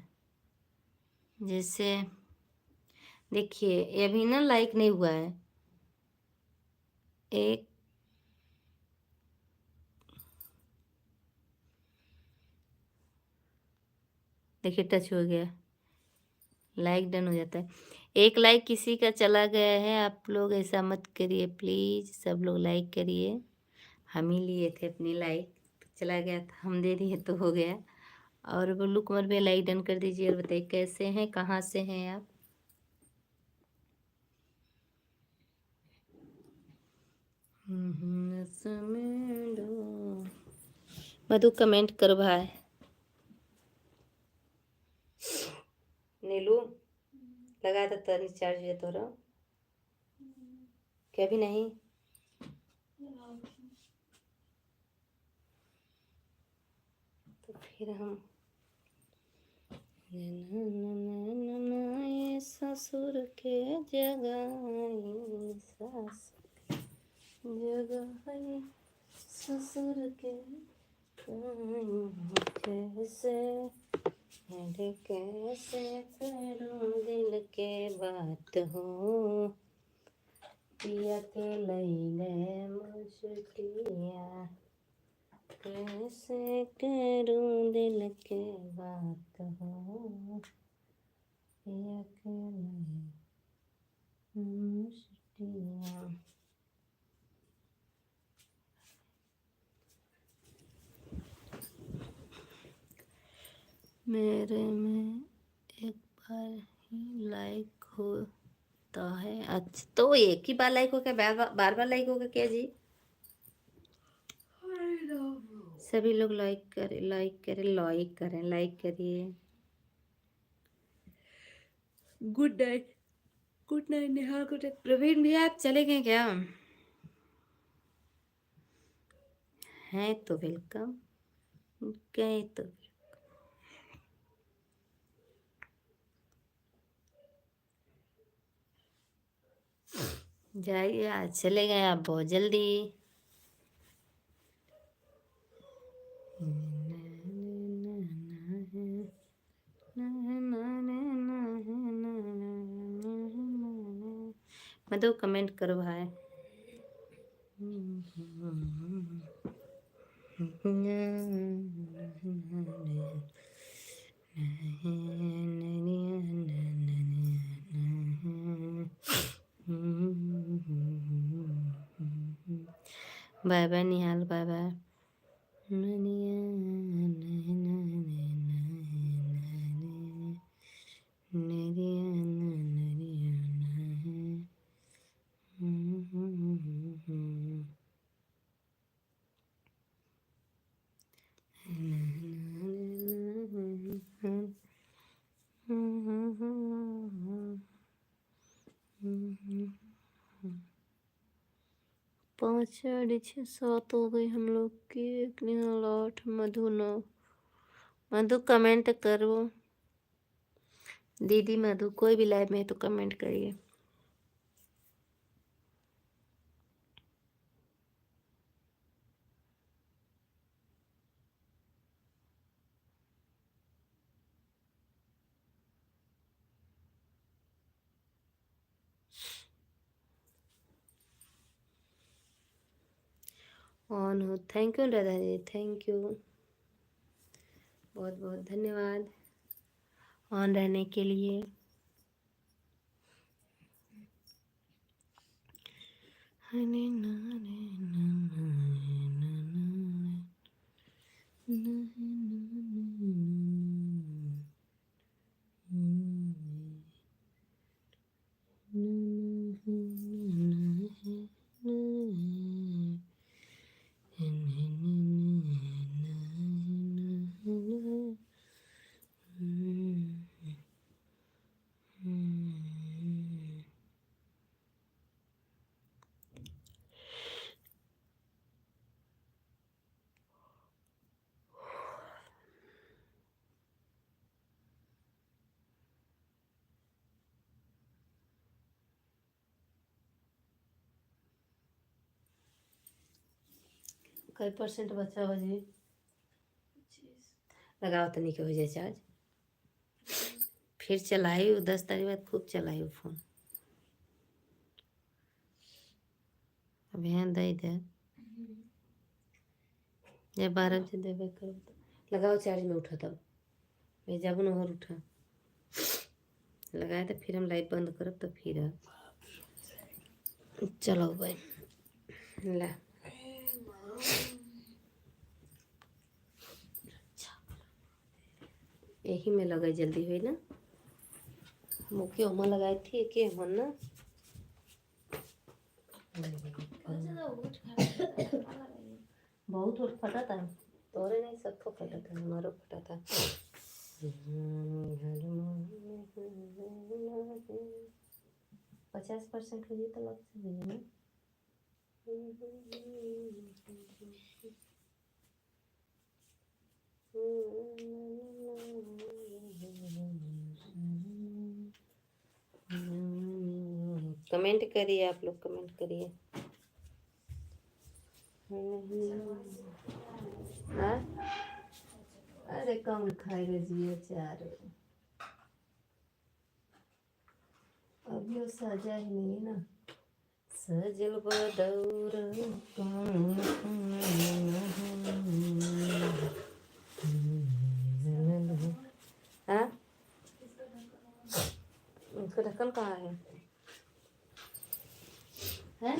जैसे देखिए, ये अभी ना लाइक नहीं हुआ है, एक देखिए टच हो गया, लाइक डन हो जाता है। एक लाइक किसी का चला गया है, आप लोग ऐसा मत करिए प्लीज़, सब लोग लाइक करिए। हम ही लिए थे अपनी लाइक, चला गया था, हम दे दिए तो हो गया। और बोलू कुमार भैया लाइक डन कर दीजिए और बताइए कैसे हैं, कहाँ से हैं आप। मधु कमेंट करो भाई। नीलू लगा था रिचार्ज ये तो रहा क्या भी नहीं। तो फिर हम ससुर के जगह सास जगह ससुर के कैसे कैसे करूं दिल के बात हो, पिया के लैले मुश्किया, कैसे करूं दिल के बात हो, पिया के लैले मुश्किया। मेरे में एक बार ही लाइक होता है। अच्छा तो एक ही बार लाइक होगा, बार बार लाइक होगा क्या जी? सभी लोग लाइक करें, लाइक करें, लाइक करें, लाइक करिए। Good night, good night Neha, good night. Praveen भैया आप चले गए क्या? हैं तो वेलकम, गए तो जाइए, आज चले गए आप बहुत जल्दी। मधु कमेंट करो भाई। बाय बाय निहाल, बाय बाय। पाँच 6:30 हो गई हम लोग की। एक निहाल 8, मधु 9। मधु कमेंट करो दीदी। मधु कोई भी लाइव में तो कमेंट करिए। ऑन हो। थैंक यू दादा जी, थैंक यू, बहुत बहुत धन्यवाद ऑन रहने के लिए। कई परसेंट बचा हो जी? लगाओ तो नहीं हो जाए चार्ज। फिर चलाई 10 तारीख बाद खूब चलाई फोन। अब यहाँ दे इधर जब 12 बजे देवे करो तो लगाओ चार्ज में उठा। तब मैं जब न और उठा लगाए तो फिर हम लाइट बंद करब तो फिर चलो भाई ला। यही में लगाई जल्दी हुई ना। मुख्य उमा लगाई थी के मन ना। बहुत उठ फटा था। तोरे नहीं सबको फटा था, हमारो फटा था। 50% हो तो लग से ना। कमेंट करिए आप लोग, कमेंट करिए। हाँ अरे कम खाई रजिए चार। अभी वो सजा ही नहीं ना। सजल बदौर हाँ उसका ढक्कन कहाँ है? हैं?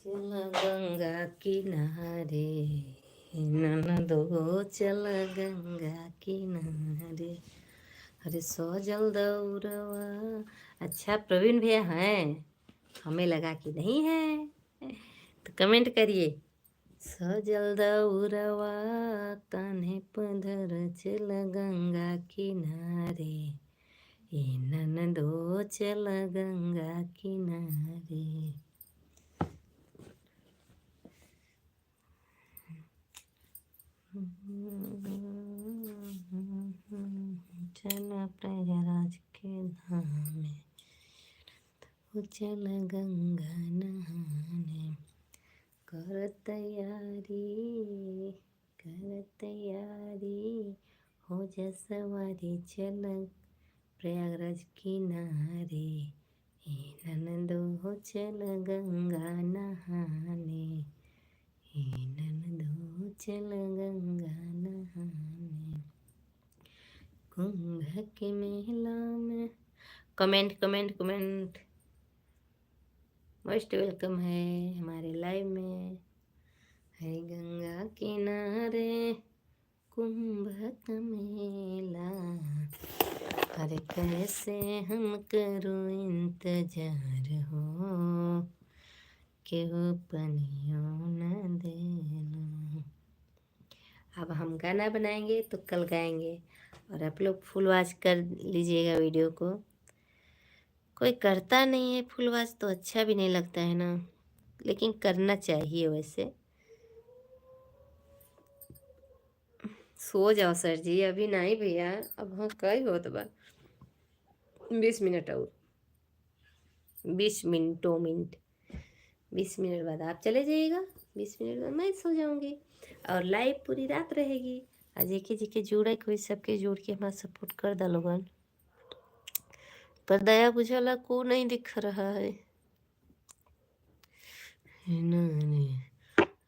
चल गंगा किनारे ननदो, चल गंगा किनारे। अरे सजल दौरवा। अच्छा प्रवीण भैया हैं, हमें लगा कि नहीं है, तो कमेंट करिए। सजल दौरवा कान्हे पधर, चल गंगा किनारे ए ननदो, चल गंगा किनारे। चला प्रयागराज के धाम में हो चल गंगा नहाने। कर तैयारी हो जा सवारी चल प्रयागराज किनारे। हे ननदो हो चल गंगा नहाने। हे ननदो हो चल गंगा नहाने। कुंभ के मेला में comment comment comment most welcome है हमारे लाइव में। है गंगा किनारे कुंभ का मेला। अरे कैसे हम करूँ इंतजार हो कि वो पनियों न देना। अब हम गाना बनाएंगे तो कल गाएंगे और आप लोग फुल वॉच कर लीजिएगा वीडियो को। कोई करता नहीं है फुल वॉच तो अच्छा भी नहीं लगता है ना, लेकिन करना चाहिए वैसे। सो जाओ सर जी, अभी नहीं भैया, अब हाँ कई हो तो बा 20 मिनट और 20 मिनट बाद आप चले जाइएगा। 20 मिनट बाद मैं सो जाऊंगी और लाइव पूरी रात रहेगी। आज जेके जुड़े कोई सबके जोड़ के हमारा सपोर्ट कर दा लोगन। पर दया बुझाला को नहीं दिख रहा है।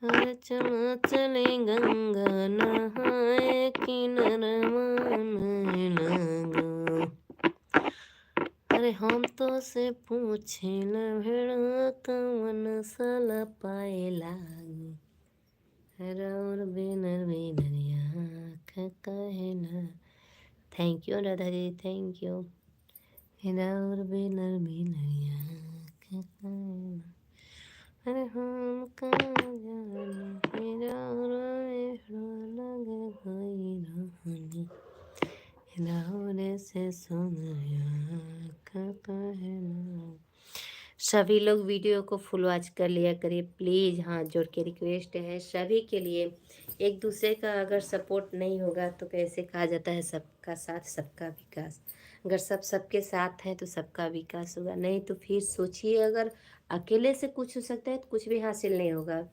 अरे चलो चले गंगा नहाए किनारा में लगो। अरे हम तो से पूछे न भेड़ा कवन साला पाए लागो। और बेनर आँख कहे ना। Thank you Radha ji, thank you. और बेनर आँख कहे ना। अरे हम कहाँ जाने लगे कोई रहने से कहना। सभी लोग वीडियो को फुल वॉच कर लिया करिए प्लीज़, हाथ जोड़ के रिक्वेस्ट है सभी के लिए। एक दूसरे का अगर सपोर्ट नहीं होगा तो कैसे कहा जाता है सबका साथ सबका विकास। अगर सब सबके साथ हैं तो सबका विकास होगा, नहीं तो फिर सोचिए अगर अकेले से कुछ हो सकता है तो कुछ भी हासिल नहीं होगा।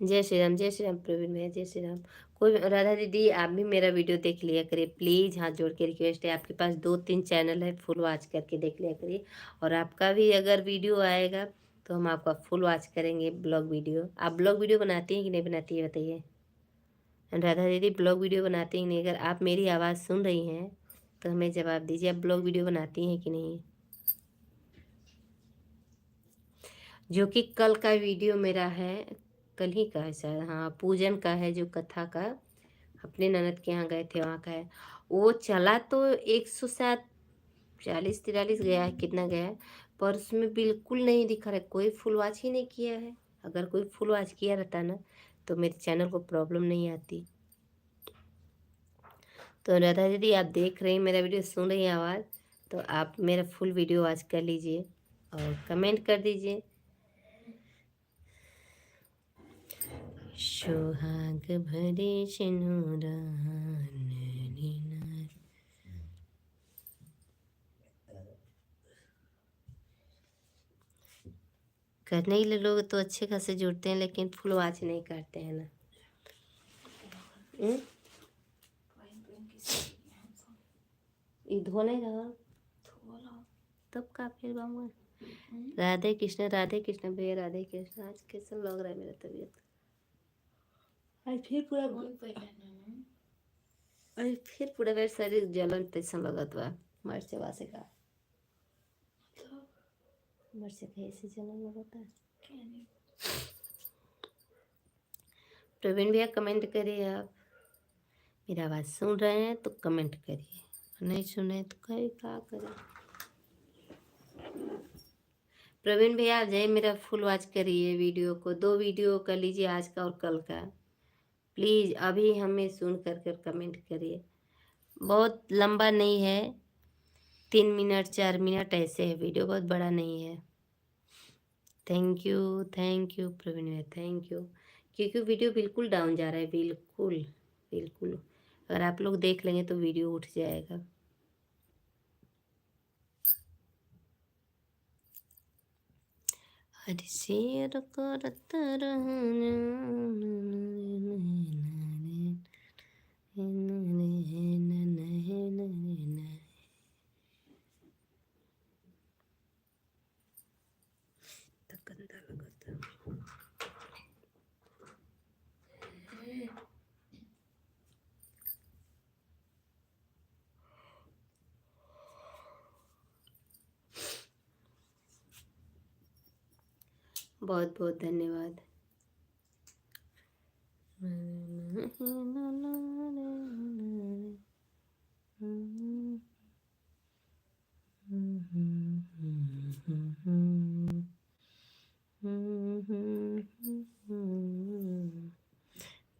जय श्री राम प्रवीण भैया, जय श्री राम। कोई राधा दीदी आप भी मेरा वीडियो देख लिया करिए प्लीज़, हाथ जोड़ के रिक्वेस्ट है। आपके पास 2-3 चैनल है, फुल वॉच करके देख लिया करिए। और आपका भी अगर वीडियो आएगा तो हम आपका फुल वॉच करेंगे ब्लॉग वीडियो। आप ब्लॉग वीडियो बनाती हैं कि नहीं बनाती है बताइए। राधा दीदी ब्लॉग वीडियो बनाती हैं नहीं, अगर आप मेरी आवाज़ सुन रही हैं तो हमें जवाब दीजिए, आप ब्लॉग वीडियो बनाती हैं कि नहीं। जो कि कल का वीडियो मेरा है, कल ही का है शायद, हाँ पूजन का है, जो कथा का अपने ननद के यहाँ गए थे वहाँ का है। वो चला तो 100 शायद 40-43 गया है, कितना गया है, पर उसमें बिल्कुल नहीं दिखा रहा है। कोई फुल वॉच ही नहीं किया है। अगर कोई फुल वॉच किया रहता ना तो मेरे चैनल को प्रॉब्लम नहीं आती। तो राधा दीदी आप देख रही हैं मेरा वीडियो, सुन रही हैं आवाज़, तो आप मेरा फुल वीडियो वॉच कर लीजिए और कमेंट कर दीजिए। सुहाग भरे सिनुरान नीनार। करने के लिए लोग तो अच्छे खासे जुड़ते हैं लेकिन फुल वॉच नहीं करते हैं ना। ये धोने रहा तब का फिर बाबू। राधे कृष्ण भैया, राधे कृष्ण। आज कैसा लग रहा है मेरा तबीयत, आज फिर पूरा मेरा शरीर जलन तैसा लगत बा। मरचवा से का मरचे कैसे जलन लगता है। प्रवीण भैया कमेंट करिए, आप मेरा आवाज़ सुन रहे हैं तो कमेंट करिए, नहीं सुने तो कहीं क्या करें। प्रवीण भैया आप जाइए मेरा फुल वॉच करिए वीडियो को, 2 वीडियो कर लीजिए, आज का और कल का। प्लीज़ अभी हमें सुन कर कमेंट करिए। बहुत लंबा नहीं है, 3 मिनट 4 मिनट ऐसे है वीडियो, बहुत बड़ा नहीं है। थैंक यू प्रवीण भैया, थैंक यू। क्योंकि वीडियो बिल्कुल डाउन जा रहा है, बिल्कुल। अगर आप लोग देख लेंगे तो वीडियो उठ जाएगा। हर शेर करत गंदा लगता। बहुत बहुत धन्यवाद।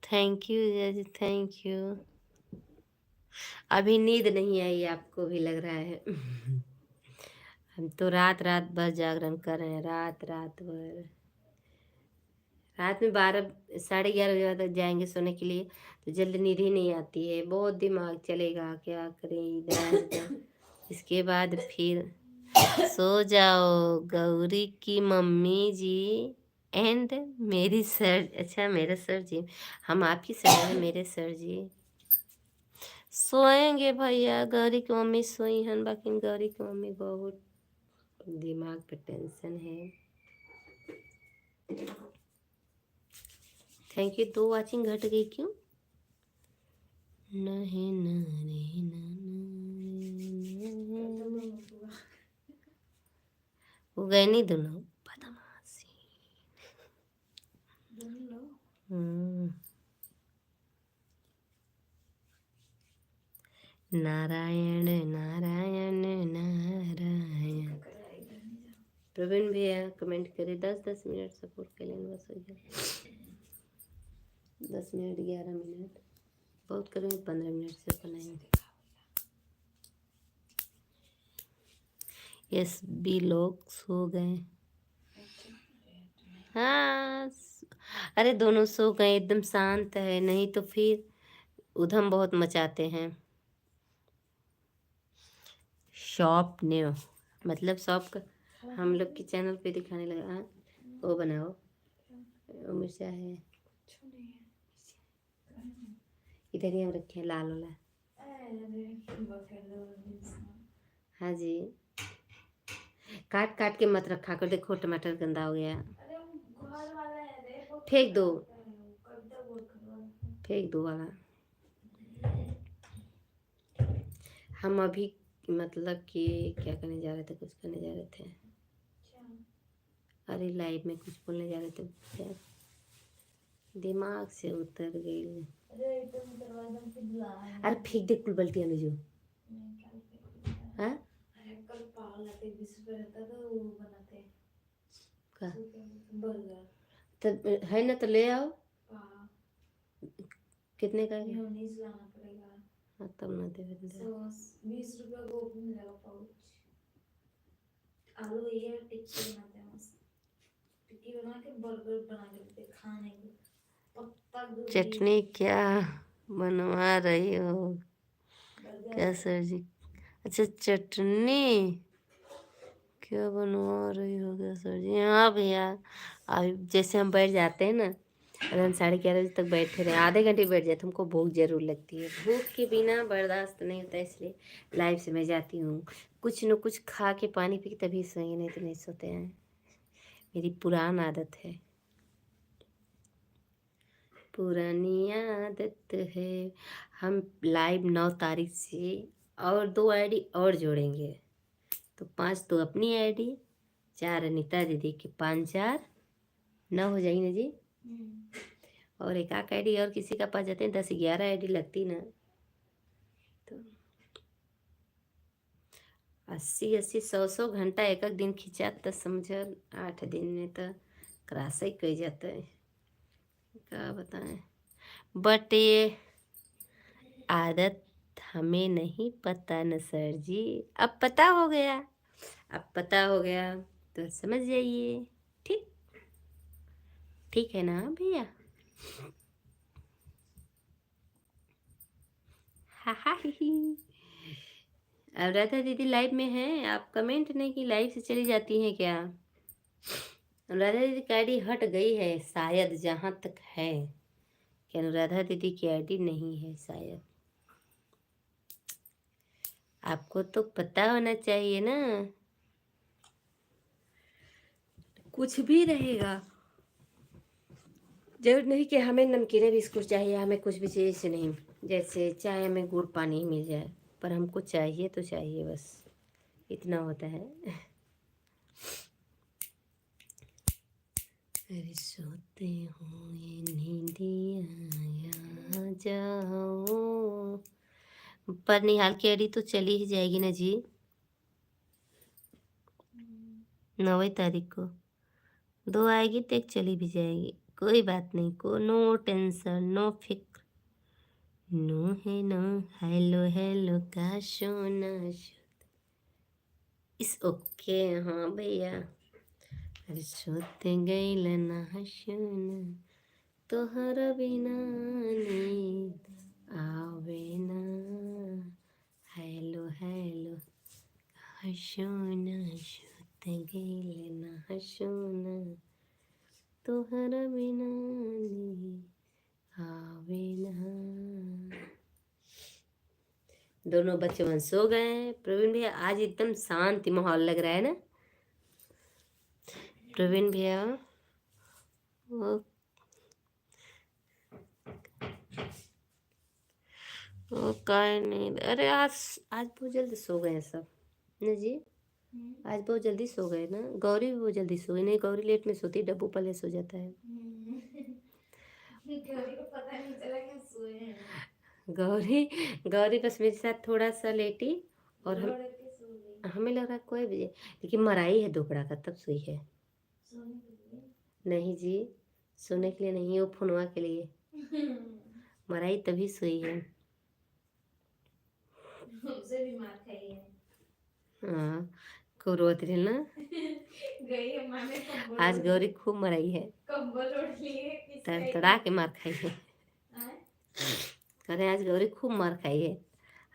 Thank you ji, thank you. अभी नींद नहीं आई, आपको भी लग रहा है। हम तो रात रात भर जागरण कर रहे हैं, रात रात भर। रात में 12 साढ़े 11 बजे तक जाएंगे सोने के लिए, तो जल्दी नींद ही नहीं आती है, बहुत दिमाग चलेगा, क्या करें इधर उधर। इसके बाद फिर सो जाओ गौरी की मम्मी जी एंड मेरी सर। अच्छा मेरे सर जी, हम आपकी सर हैं मेरे सर जी। सोएंगे भैया, गौरी की मम्मी सोई हन, बाकी गौरी की मम्मी बहुत दिमाग पे टेंशन है। Thank you. 2 वाचिंग घट गई क्यों? नहीं नहीं वो गए नहीं दोनों बदमाशी। नारायण नारायण नारायण। प्रवीण भैया कमेंट करे 10-10 मिनट सपोर्ट के लिए, बस हो गया। 10 मिनट 11 मिनट बहुत करेंगे, 15 मिनट से बनाएंगे। यस भी लोग सो गए। हाँ अरे दोनों सो गए, एकदम शांत है, नहीं तो फिर उधम बहुत मचाते हैं। शॉप न्यू मतलब शॉप का हम लोग के चैनल पे दिखाने लगा। हाँ वो बनाओ, वो मिर्चा है इधर ही हम रखे हैं लाल वाला। हाँ जी, काट काट के मत रखा कर, देखो टमाटर गंदा हो गया। फेंक दो, फेंक दो वाला। हम अभी मतलब कि क्या करने जा रहे थे, कुछ करने जा रहे थे। अरे लाइव में कुछ बोलने जा रहे थे, दिमाग से उतर गई। अरे फेंक दे कुल बल्टियां में जो। हाँ तो है ना, तो ले आओ। कितने का है? हाँ तब ना दे 20 रुपया गोभी मिलेगा पाउच। आलू ये टिक्की बनाते हैं, टिक्की बना के बर्गर बना के देते खाने को। चटनी क्या बनवा रही हो क्या सर जी? अच्छा चटनी क्या बनवा रही हो क्या सर जी? हाँ भैया, अभी जैसे हम बैठ जाते हैं ना, अगर हम 11:30 बजे तक बैठे रहे, आधे घंटे बैठ जाए तो हमको भूख जरूर लगती है। भूख के बिना बर्दाश्त नहीं होता, इसलिए लाइव से मैं जाती हूँ, कुछ न कुछ खा के पानी पी के तभी सोएंगे, नहीं तो नहीं सोते हैं। मेरी पुरानी आदत है, पुरानी आदत है। हम लाइव 9 तारीख से और 2 आईडी और जोड़ेंगे, तो 5 तो अपनी आईडी, 4 अनीता दीदी की, 5-4 9 हो जाएगी ना जी। और एक आक आईडी और किसी का पास जाते हैं, 10-11 आईडी लगती ना, तो 80-80 100-100 घंटा एक एक दिन खिंचा तो समझ 8 दिन में तो क्रास ही कह जाता है, क्या बताएं। बट ये आदत हमें नहीं पता न सर जी, अब पता हो गया, अब पता हो गया तो समझ जाइए। ठीक ठीक है ना भैया? हा हा ही ही। अब राधा दीदी लाइव में हैं, आप कमेंट नहीं की, लाइव से चली जाती हैं क्या? अनुराधा दीदी की आईडी हट गई है शायद, जहाँ तक है कि अनुराधा दीदी की आईडी नहीं है शायद। आपको तो पता होना चाहिए ना, कुछ भी रहेगा। जरूर नहीं कि हमें नमकीन बिस्कुट चाहिए, हमें कुछ भी चाहिए से नहीं, जैसे चाहे हमें गुड़ पानी ही मिल जाए, पर हमको चाहिए तो चाहिए, बस इतना होता है। अरे सोते हुए नींदियाँ जाओ, पर निहाल की आईडी तो चली ही जाएगी ना जी, 9 तारीख को 2 आएगी तो एक चली भी जाएगी, कोई बात नहीं, को नो टेंशन, नो फिक्र, नो है नो, हेलो हेलो का सोना, इस ओके। हाँ भैया। अरे सोते गईल ना सोना, तोहर बिना नींद आवे ना, हेलो हेलो सोना, सोते गईल ना सोना, तोहर बिना नींद आवे ना। दोनों बच्चे वहां सो गए हैं। प्रवीण भैया आज एकदम शांति माहौल लग रहा है ना प्रवीण भैया? वो वो काय नहीं, अरे आज आज बहुत जल्दी सो गए हैं सब ना जी। आज बहुत जल्दी सो गए ना, गौरी भी बहुत जल्दी सो गई, नहीं गौरी लेट में सोती, डब्बू पहले सो जाता है। गौरी को पता नहीं चला कि सोए हैं। गौरी गौरी बस मेरे साथ थोड़ा सा लेटी, और हमें लग रहा है कोई भी, लेकिन मराई है दोपड़ा का तब सोई है। नहीं जी, सोने के लिए नहीं, वो फोनवा के लिए मराई तभी सोई है। हमसे भी मार खाई है। हाँ, खूब रोती रही ना। गई है माने कंबल, आज गौरी खूब मराई है, कंबल ओढ़ लिए तड़तड़ा के मार खाई है। करे आज गौरी खूब मार खाई है,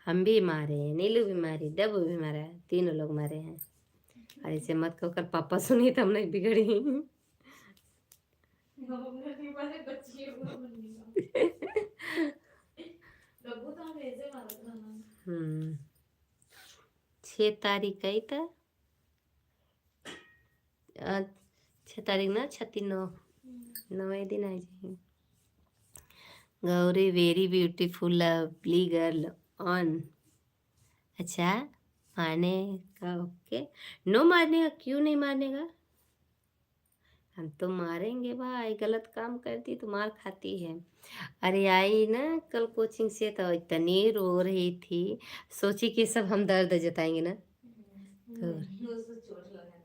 हम भी मारे हैं, नीलू भी मारी, डब्बू भी मारा है, तीनों लोग मारे हैं। और ऐसे मत कहकर पापा सुनी तो हम नहीं बिगड़ी। हम्म, 6 तारीख गई था, 6 तारीख ना, 9 दिन आ जाएगी। Gauri very beautiful lovely girl on. अच्छा, मारने का ओके, नो मारने का, क्यों नहीं मारने का? हम तो मारेंगे भाई, गलत काम करती तो मार खाती है। अरे आई ना कल कोचिंग से तो इतनी रो रही थी, सोची कि सब हम दर्द जताएंगे ना, तो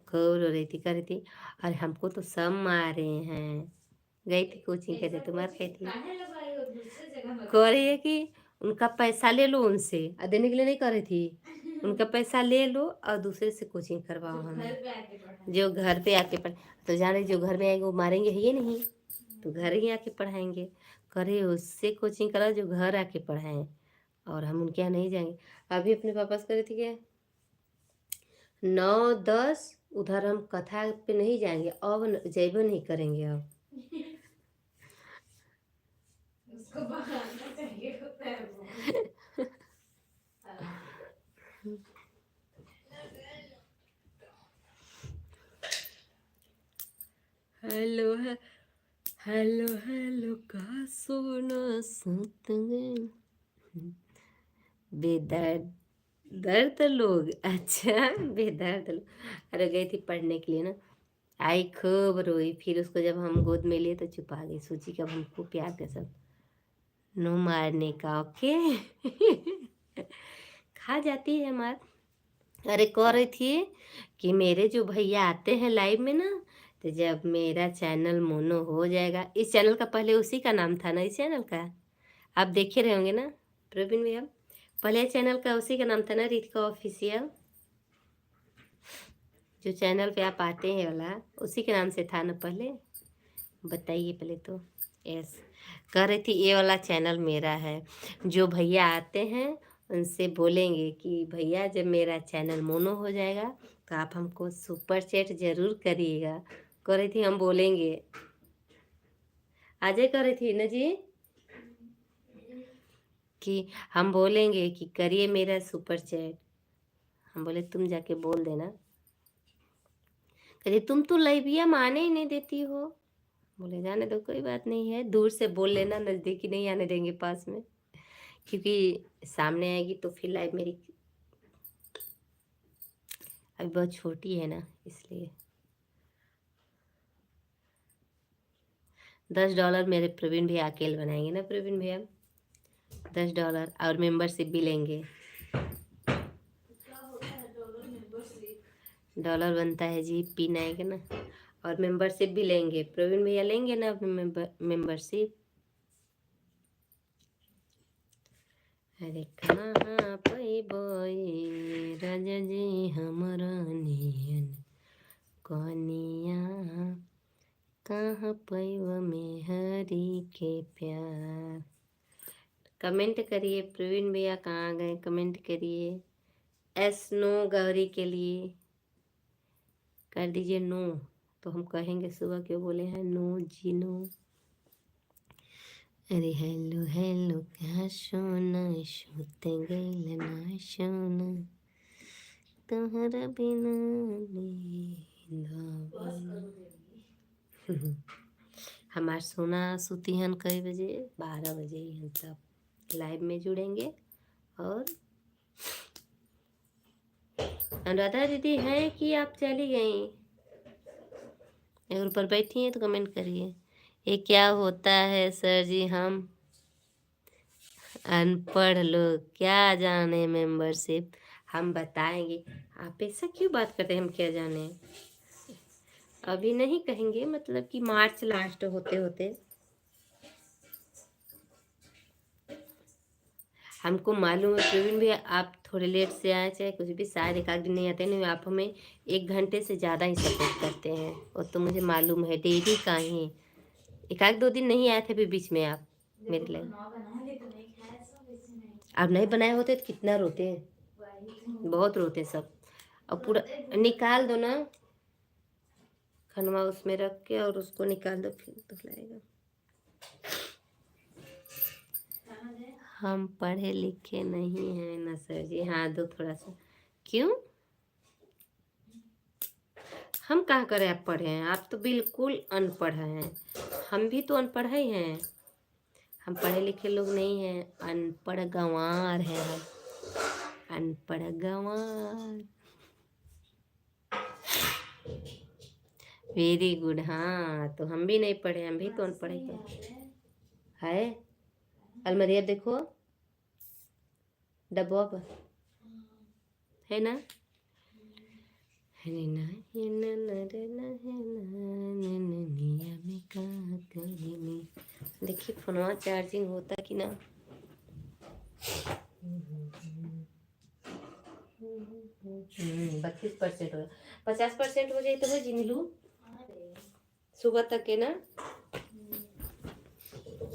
खूब रो रही थी, कर रही थी, अरे हमको तो सब मारे हैं। गई थी कोचिंग करे तो मार खाई थी। कह रही है कि उनका पैसा ले लो उनसे, और देने के लिए नहीं कह रही थी, उनका पैसा ले लो और दूसरे से कोचिंग करवाओ हमें, जो घर पे आके पढ़, तो जान रही जो घर में आएंगे वो मारेंगे है ये नहीं, तो घर ही आके पढ़ाएंगे। करे उससे कोचिंग कराओ जो घर आके पढ़ाएं, और हम उनके यहाँ नहीं जाएंगे। अभी अपने पापा से करे थे क्या, 9-10 उधर हम कथा पे नहीं जाएंगे, अब जैब नहीं करेंगे अब। उसको बहाना चाहिए होता है वो। हेलो है, हेलो हेलो का सोना सुत गए, बेदर्द दर्द लोग, अच्छा बेदर्द लोग। अरे गई थी पढ़ने के लिए ना, आई खूब रोई, फिर उसको जब हम गोद में लिए तो चुपा गई, सोची कि अब हमको प्यार के सब, नो मारने का ओके। खा जाती है मार। अरे कह रही थी कि मेरे जो भैया आते हैं लाइव में ना, तो जब मेरा चैनल मोनो हो जाएगा, इस चैनल का पहले उसी का नाम था ना, इस चैनल का आप देखे रहे होंगे ना प्रवीण भैया, पहले चैनल का उसी का नाम था ना, रीत का ऑफिशियल, जो चैनल पे आप आते हैं वाला उसी के नाम से था ना पहले, बताइए पहले तो। यस, कह रही थी ये वाला चैनल मेरा है, जो भैया आते हैं उनसे बोलेंगे कि भैया जब मेरा चैनल मोनो हो जाएगा तो आप हमको सुपर चैट ज़रूर करिएगा, कह रही थी हम बोलेंगे, आज कह रही थी ना जी कि हम बोलेंगे कि करिए मेरा सुपर चैट। हम बोले तुम जाके बोल देना। कह तुम तो लाइबिया माने ही नहीं देती हो। बोले जाने दो, कोई बात नहीं है, दूर से बोल लेना, नज़दीकी नहीं आने देंगे पास में, क्योंकि सामने आएगी तो फिर लाइव मेरी अभी बहुत छोटी है ना, इसलिए। $10 मेरे प्रवीण भैया अकेले बनाएंगे ना, प्रवीण भैया $10 और मेंबरशिप भी लेंगे। डॉलर बनता है जी, पिन आएगा ना, और मेंबरशिप भी लेंगे। प्रवीण भैया लेंगे ना अपनी मेंबरशिप। अरे कहाँ पैबोई राजा जी हमरा नियन कनिया, कहाँ पैब में हरी के प्यार। कमेंट करिए प्रवीण भैया कहाँ गए, कमेंट करिए। एस नो गौरी के लिए कर दीजिए नो, तो हम कहेंगे सुबह क्यों बोले हैं नो जी नो। अरे हेलो हेलो क्या सोना सोते गइल ना सोना, तुम्हारा बिना नींद आवे। हमार सोना सुती हन कई बजे, 12 बजे ही हम सब लाइव में जुड़ेंगे। और अनुराधा दीदी है कि आप चली गई? अगर ऊपर बैठी हैं तो कमेंट करिए। ये क्या होता है सर जी, हम अनपढ़ लोग क्या जाने मेंबरशिप, हम बताएंगे। आप ऐसा क्यों बात करते हैं, हम क्या जाने? अभी नहीं कहेंगे, मतलब कि मार्च लास्ट होते होते। हमको मालूम है प्रवीण भैया आप थोड़े लेट से आए, चाहे कुछ भी, शायद एक आध दिन नहीं आते, नहीं आप हमें 1 घंटे से ज़्यादा ही सपोर्ट करते हैं, वो तो मुझे मालूम है। डेली का ही एक आध 2 दिन नहीं आए थे भी बीच में आप मेरे लिए। आप नहीं बनाए होते तो कितना रोते हैं, बहुत रोते सब। और पूरा निकाल दो ना, खनवा उसमें रख के और उसको निकाल दो, फिर तो लगेगा। हम पढ़े लिखे नहीं हैं ना सर जी। हाँ दो थोड़ा सा। क्यों? हम कहाँ करें आप पढ़े हैं, आप तो बिल्कुल अनपढ़ हैं। हम भी तो अनपढ़ ही हैं, हम पढ़े लिखे लोग नहीं हैं, अनपढ़ गंवार हैं हम, अनपढ़ गंवार। Very good. हाँ तो हम भी नहीं पढ़े, हम भी तो अनपढ़ ही तो है। अलमरिया देखो डब्बा पर है ना। देखिए फोनवा चार्जिंग होता कि ना। 32% हो, 50% हो जाए तो जी नीलू सुबह तक है ना।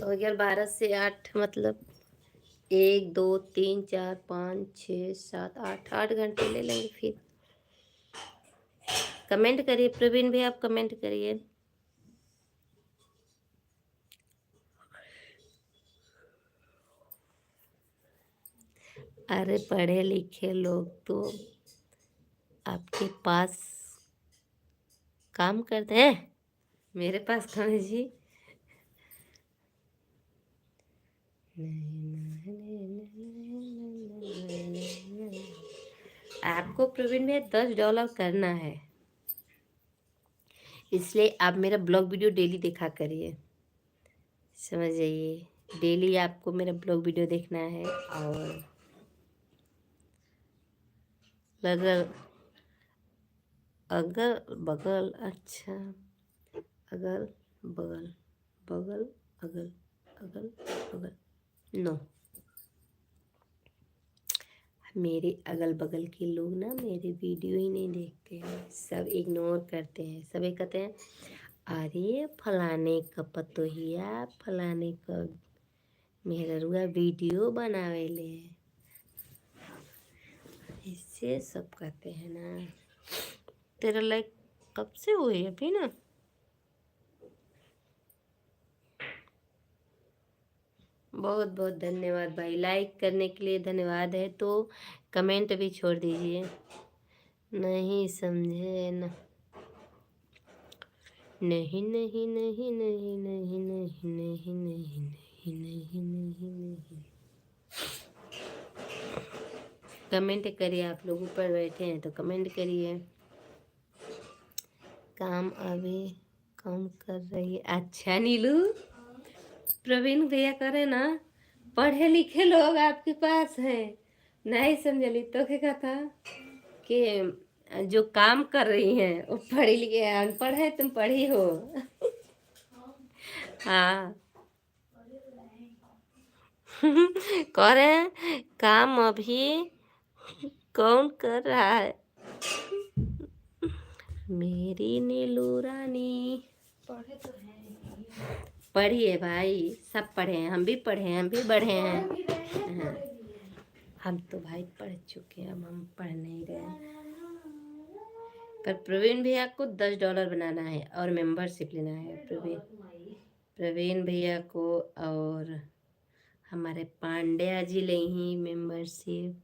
तो 12 से 8 मतलब 1 2 3 4 5 6 7 8 घंटे ले लेंगे फिर। कमेंट करिए प्रवीण भाई, आप कमेंट करिए। अरे पढ़े लिखे लोग तो आपके पास काम करते हैं, मेरे पास कहाँ है जी। आपको प्रवीण भैया $10 करना है, इसलिए आप मेरा ब्लॉग वीडियो डेली देखा करिए, समझ जाइए। डेली आपको मेरा ब्लॉग वीडियो देखना है। और अगर अगल बगल, अच्छा अगल बगल, बगल अगल, अगल बगल नो, मेरे अगल बगल के लोग ना मेरे वीडियो ही नहीं देखते हैं, सब इग्नोर करते हैं। सब ये कहते हैं अरे फलाने का पतोहिया, फलाने का मेहरुआ वीडियो बनावेले, इससे सब कहते हैं ना। तेरा लाइक कब से हुई अभी ना। बहुत बहुत धन्यवाद भाई, लाइक करने के लिए धन्यवाद है, तो कमेंट भी छोड़ दीजिए। नहीं समझे न, नहीं नहीं नहीं नहीं नहीं नहीं नहीं नहीं नहीं नहीं नहीं नहीं। कमेंट करिए, आप लोग ऊपर बैठे हैं तो कमेंट करिए। काम अभी कौन कर रही है? अच्छा नीलू, प्रवीण भैया करे ना, पढ़े लिखे लोग आपके पास हैं, नहीं समझली तो क्या था कि जो काम कर रही हैं वो पढ़ी लिखे अनपढ़ है, तुम पढ़ी हो। हाँ कह रहे हैं काम अभी कौन कर रहा है? मेरी नीलू रानी पढ़े तो हैं, पढ़िए भाई, सब पढ़े हैं, हम भी पढ़े हैं, हम भी बढ़े हैं। हाँ, हम तो भाई पढ़ चुके हैं, अब हम पढ़ नहीं रहे। पर प्रवीण भैया को $10 बनाना है और मेंबरशिप लेना है। प्रवीण भैया को और हमारे पांड्या जी ले ही मेंबरशिप,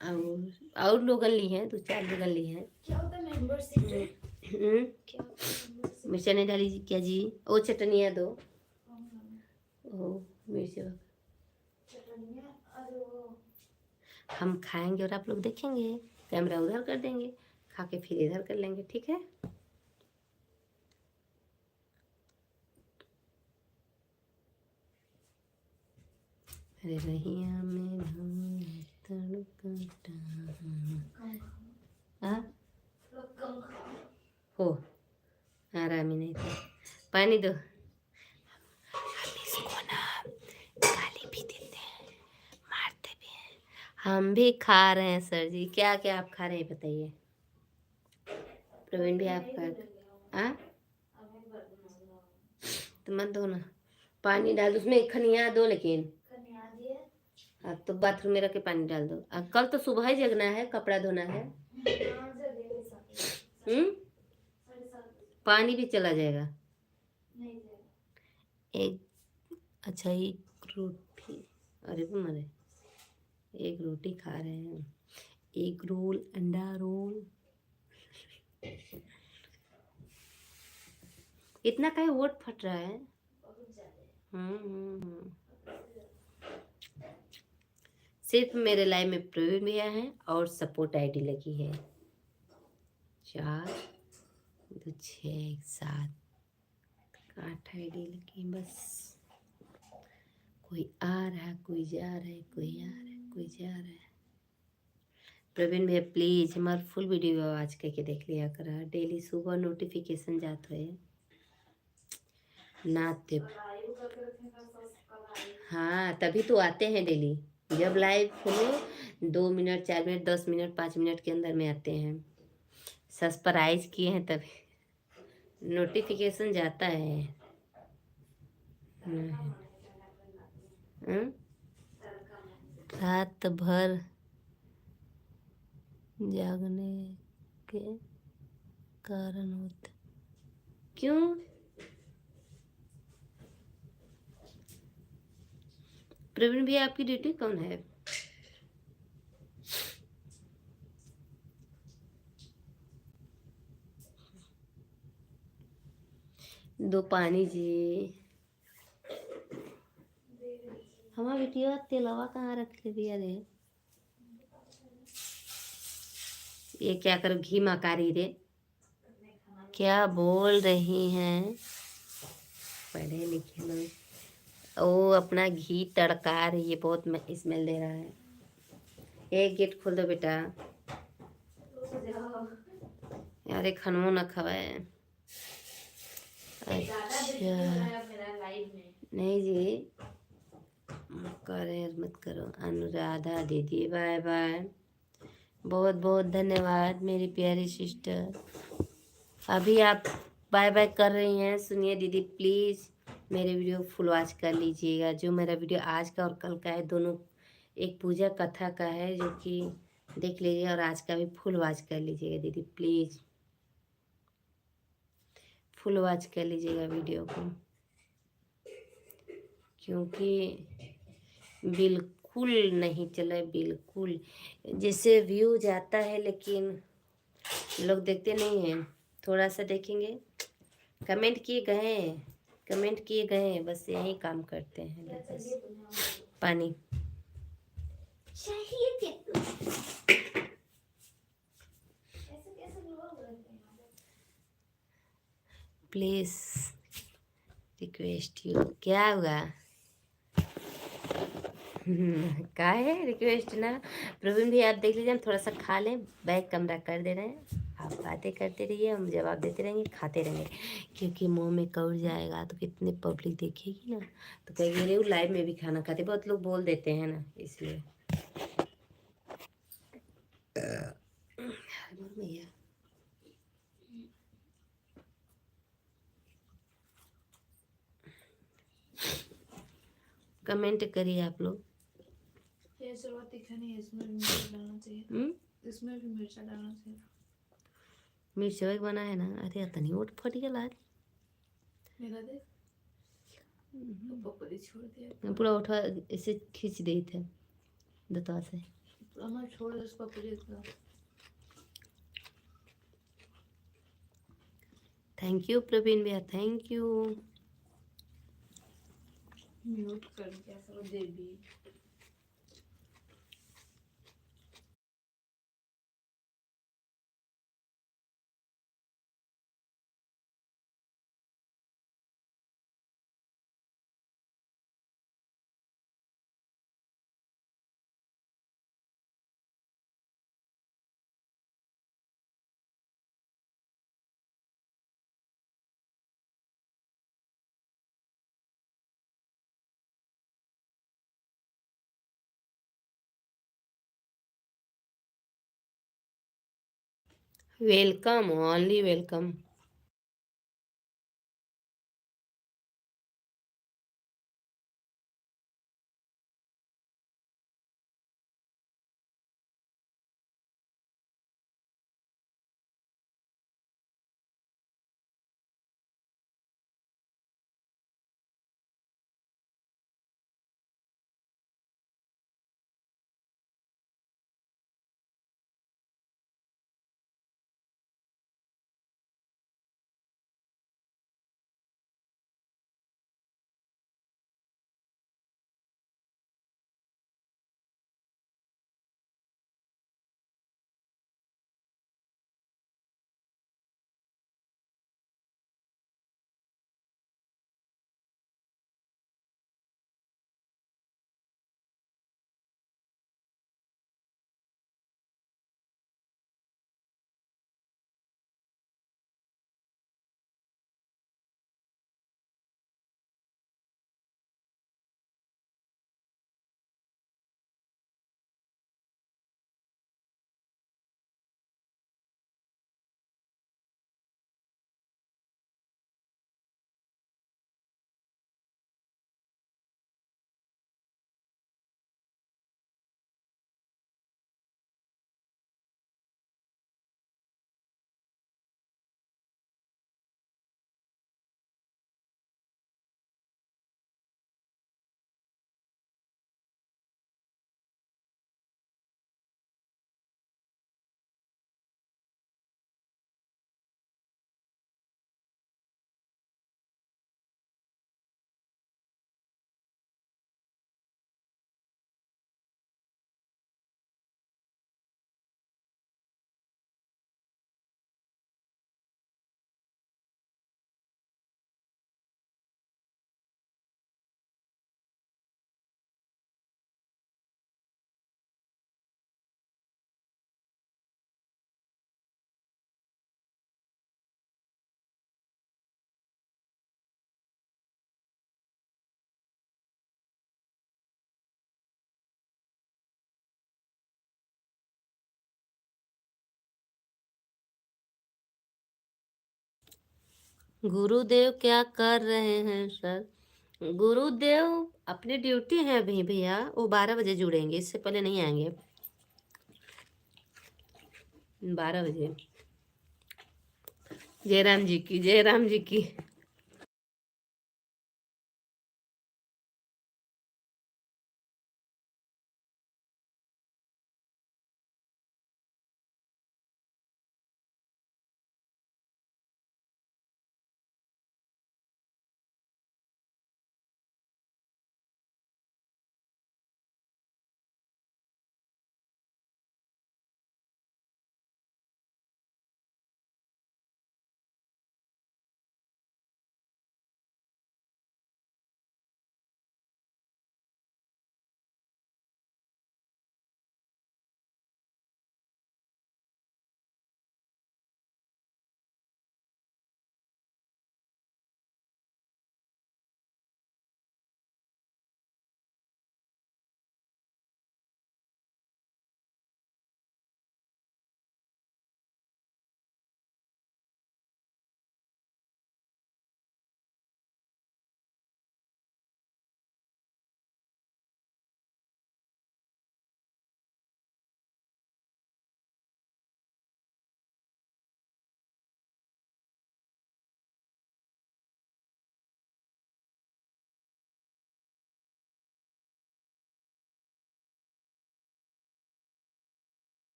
और लोगन ली हैं, 2-4 लोगन ली हैं। क्या होता है मेंबरशिप? क्या होता है? मिर्चा नहीं डाली जी क्या जी? ओ चटनिया दो, ओ मिर्चा हम खाएंगे और आप लोग देखेंगे, कैमरा उधर कर देंगे, खा के फिर इधर कर लेंगे, ठीक है? अरे रहिया में हो आरामी नहीं था। पानी दो। हम इसको ना गाली भी देते हैं, मारते भी हैं। हम भी खा रहे हैं सर जी। क्या क्या आप खा रहे हैं बताइए? प्रवीण भी आप खा, हाँ तो मत दो ना, पानी डाल दो उसमें, खनिया दो लेकिन। हाँ तो बाथरूम में रख के पानी डाल दो। कल तो सुबह ही जगना है, कपड़ा धोना है। पानी भी चला जाएगा। एक अच्छा एक रोटी, अरे वो मरे, एक रोटी खा रहे हैं, एक रोल, अंडा रोल। इतना का वोट फट रहा है। सिर्फ मेरे लाइव में प्रवीण भैया हैं और सपोर्ट आईडी लगी है 4 2 6 7 8 आईडी लगी बस। कोई आ रहा है, कोई जा रहा है, कोई आ रहा है, कोई जा रहा है। प्रवीण भैया प्लीज हमारा फुल वीडियो आज करके देख लिया करा, डेली सुबह नोटिफिकेशन जाते है नाते। हाँ तभी तो आते हैं डेली, जब लाइव खोलो 2 मिनट 4 मिनट 10 मिनट 5 मिनट के अंदर में आते हैं। सब्सक्राइब किए हैं तभी नोटिफिकेशन जाता है। रात भर जागने के कारण होता क्यों? प्रवीण भैया आपकी ड्यूटी कौन है? दो पानी जी। हमारा बिटिया तेलवा कहाँ रख ले दिया रे? ये क्या करो, घी मकारी रे, क्या बोल रही हैं? पढ़े लिखे लोग ओ अपना घी तड़का रही है, बहुत स्मेल दे रहा है। एक गेट खोल दो बेटा, यार खनवो न खवाए। अच्छा नहीं जी, करे मत करो। अनुराधा दीदी बाय बाय, बहुत बहुत धन्यवाद मेरी प्यारी सिस्टर। अभी आप बाय बाय कर रही हैं, सुनिए दीदी प्लीज़ मेरे वीडियो फुल वॉच कर लीजिएगा। जो मेरा वीडियो आज का और कल का है दोनों, एक पूजा कथा का है जो कि देख लीजिए, और आज का भी फुल वॉच कर लीजिएगा दीदी प्लीज़, फुल वॉच कर लीजिएगा वीडियो को। क्योंकि बिल्कुल नहीं चला है, बिल्कुल। जैसे व्यू जाता है लेकिन लोग देखते नहीं हैं। थोड़ा सा देखेंगे, कमेंट किए गए, कमेंट किए गए, बस यही काम करते हैं लोग, बस। पानी चाहिए क्या? Please request you. क्या हुआ? क्या है रिक्वेस्ट ना? प्रवीण भी आप देख लीजिए, हम थोड़ा सा खा लें, बैग कमरा कर दे रहे हैं। आप बातें करते रहिए, हम जवाब देते रहेंगे, खाते रहेंगे। क्योंकि मुंह में कौड़ जाएगा तो कितनी पब्लिक देखेगी ना, तो कहेंगे रे वो लाइव में भी खाना खाते, बहुत लोग बोल देते हैं ना, इसलिए। भैया कमेंट करिए आप लोग। ये शुरुआत तीखा नहीं है, इसमें भी मिर्च डालना चाहिए। इसमें भी मिर्च डालना चाहिए। मिर्च वही बना है ना? अरे तनी ओट फट गया आज। मेरा देख, तो पपड़ी छोड़ दिया। पूरा उठा इसे खींच दी थे दतवा से। हमारे छोड़ दे उसको पपड़ी का। थैंक यू प्रवीण भैया, थैंक यू। म्यूट कर दिया करो देवी। Welcome, only welcome. गुरुदेव क्या कर रहे हैं सर? गुरुदेव अपनी ड्यूटी है अभी भैया, वो 12 बजे जुड़ेंगे, इससे पहले नहीं आएंगे। 12 बजे। जयराम जी की, जयराम जी की।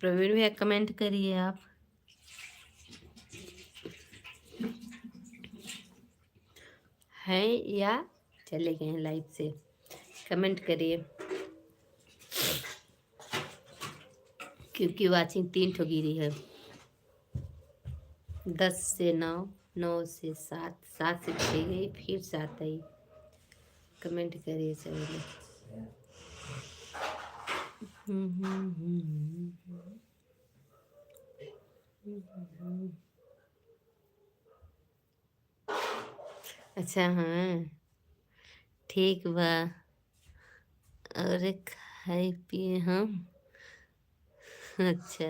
प्रवीण भैया कमेंट करिए आप। हैं या चले गए हैं लाइव से, कमेंट करिए, क्योंकि वाचिंग 3 ठो गिरी है। 10 से 9, 9 से 7, 7 से 6 गई, फिर 7 आई। कमेंट करिए सभी लोग। अच्छा हाँ ठीक बा, और खाए पिए हम। अच्छा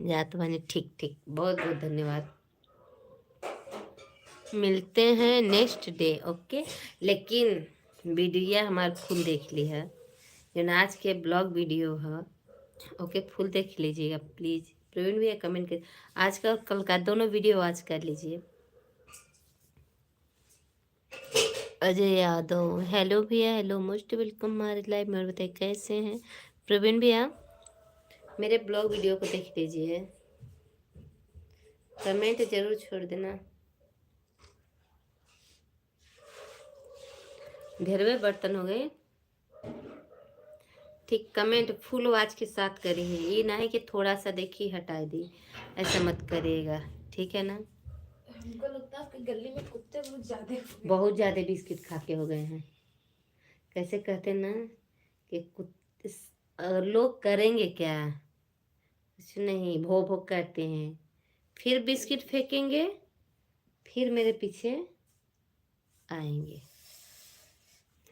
जात बने, ठीक ठीक, बहुत बहुत धन्यवाद। मिलते हैं नेक्स्ट डे, ओके। लेकिन वीडियो हमारे फुल देख ली है, जो आज के ब्लॉग वीडियो है, ओके, फुल देख लीजिएगा प्लीज़। प्रवीण भैया कमेंट कर, आज का और कल का दोनों वीडियो आज कर लीजिए। अजय यादव, हेलो भैया, हेलो, मोस्ट वेलकम हमारे लाइव में। और बताइए कैसे हैं प्रवीण भैया, मेरे ब्लॉग वीडियो को देख लीजिए, कमेंट जरूर छोड़ देना। ढेरवे बर्तन हो गए, ठीक, कमेंट फुल आवाज के साथ करिए, ये ना है कि थोड़ा सा देखिए हटा दी, ऐसा मत करिएगा, ठीक है ना। हमको लगता है आपकी गली में कुत्ते बहुत ज़्यादा बिस्किट खा के हो गए हैं। कैसे कहते ना कि लोग करेंगे क्या, कुछ नहीं, भो भो करते हैं, फिर बिस्किट फेंकेंगे, फिर मेरे पीछे आएंगे।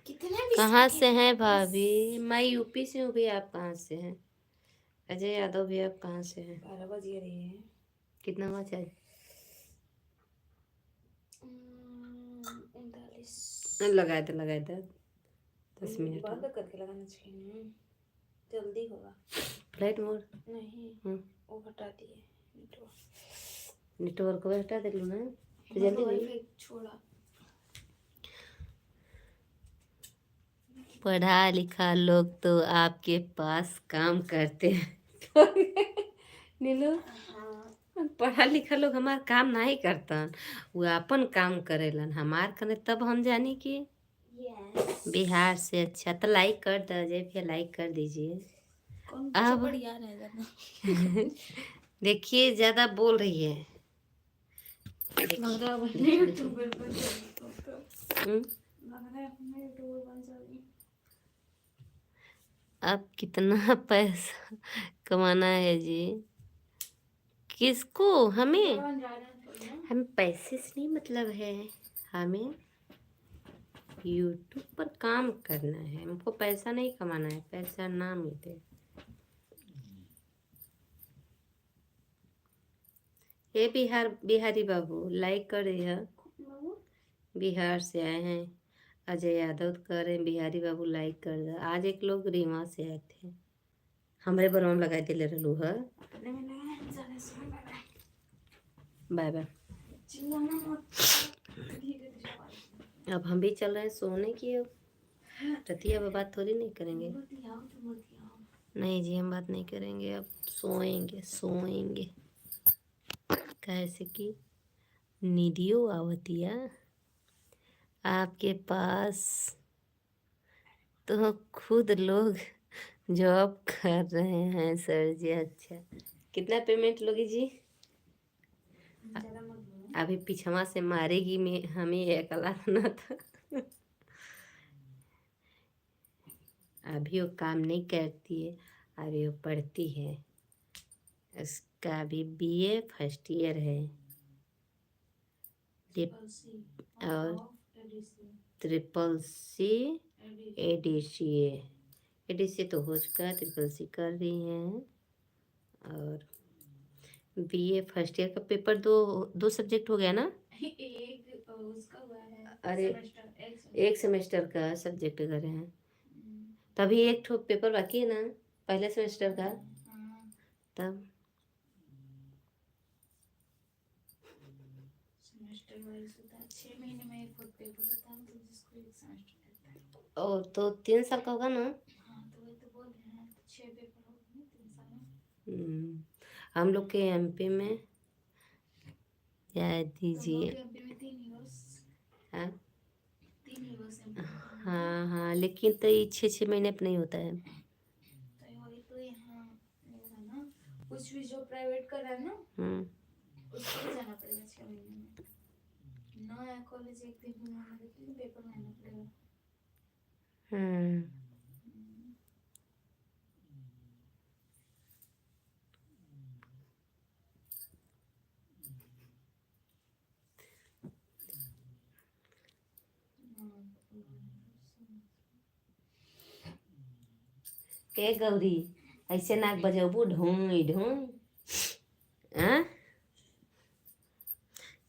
कहाँ से हैं भाभी? मैं यूपी से हूँ भी, आप कहाँ से हैं? अजय यादव भी, आप कहाँ से हैं? 12 बज रहे हैं। कितना हुआ चाय? 39। लगा दे 10 मिनट बंद करके लगाना चाहिए ना, जल्दी होगा। फ्लाइट मोड नहीं, वो हटा दिए नेटवर्क को हटा दे लो ना, तो जल्दी जल्दी हुई। वाईफाई छोड़ा। पढ़ा लिखा लोग तो आपके पास काम करते हैं नीलू, पढ़ा लिखा लोग हमार काम नहीं करतन, वो अपन काम करेलन, हमार करे तब हम जानी कि बिहार से। अच्छा तो लाइक कर दीजिए भैया, लाइक कर दीजिए। अब बढ़िया रहेगा देखिए ज्यादा बोल रही है, अब कितना पैसा कमाना है जी? किसको? हमें? हमें पैसे से नहीं मतलब है, हमें यूट्यूब पर काम करना है, हमको पैसा नहीं कमाना है, पैसा ना मिले। ये बिहारी बाबू लाइक कर रही है, बिहार से आए हैं। अजय यादव कर रहे हैं, बिहारी बाबू लाइक कर रहे। आज एक लोग रीवा से आए थे, हमारे बरवा में लगा दिले रहलू है। Bye bye. अब हम भी चल रहे हैं सोने की, अब रतिया में बात थोड़ी नहीं करेंगे। नहीं जी हम बात नहीं करेंगे, अब सोएंगे कैसे कि निधियो आवतिया आपके पास, तो खुद लोग जॉब कर रहे हैं सर जी। अच्छा कितना पेमेंट लोगी जी? अभी पिछवा से मारेगी में हमें एक लाना था अभी वो काम नहीं करती है, अभी वो पढ़ती है, उसका अभी बीए फर्स्ट ईयर है, और CCC ADCA तो हो चुका, CCC कर रही हैं, और बीए फर्स्ट ईयर का पेपर दो सब्जेक्ट हो गया ना? एक उसका हुआ है, अरे एक सेमेस्टर का सब्जेक्ट कर रहे हैं, तभी एक ठो पेपर बाकी है ना पहले सेमेस्टर का, तब सेमेस्टर वाइज होता है, 6 महीने में एक पेपर होता है, मतलब जिसको एक सेमेस्टर रहता है। और तो 3 साल का होगा ना? हाँ तो वही तो बोल रहे हैं, 6 पेपर होगा ना 3 साल में। हम लोग के एमपी में या तुम लोग दीजिए। के एमपी में 3 यूरोस, हाँ 3 यूरोस एमपी में तुम लोग हाँ हाँ, लेकिन तो ये 6-6 महीने पर नहीं होता है। तो वही तो यहाँ ये है ना, कुछ भी जो प्राइवेट कर रहा है ना उसको भी जाना पड़ेगा 6 महीने में। नया कॉलेज एक दिन में आना, लेकिन पेपर में आना पड़ेगा। हम्म के गौरी ऐसे नाक बजाबू ढोंग ढोंग। हाँ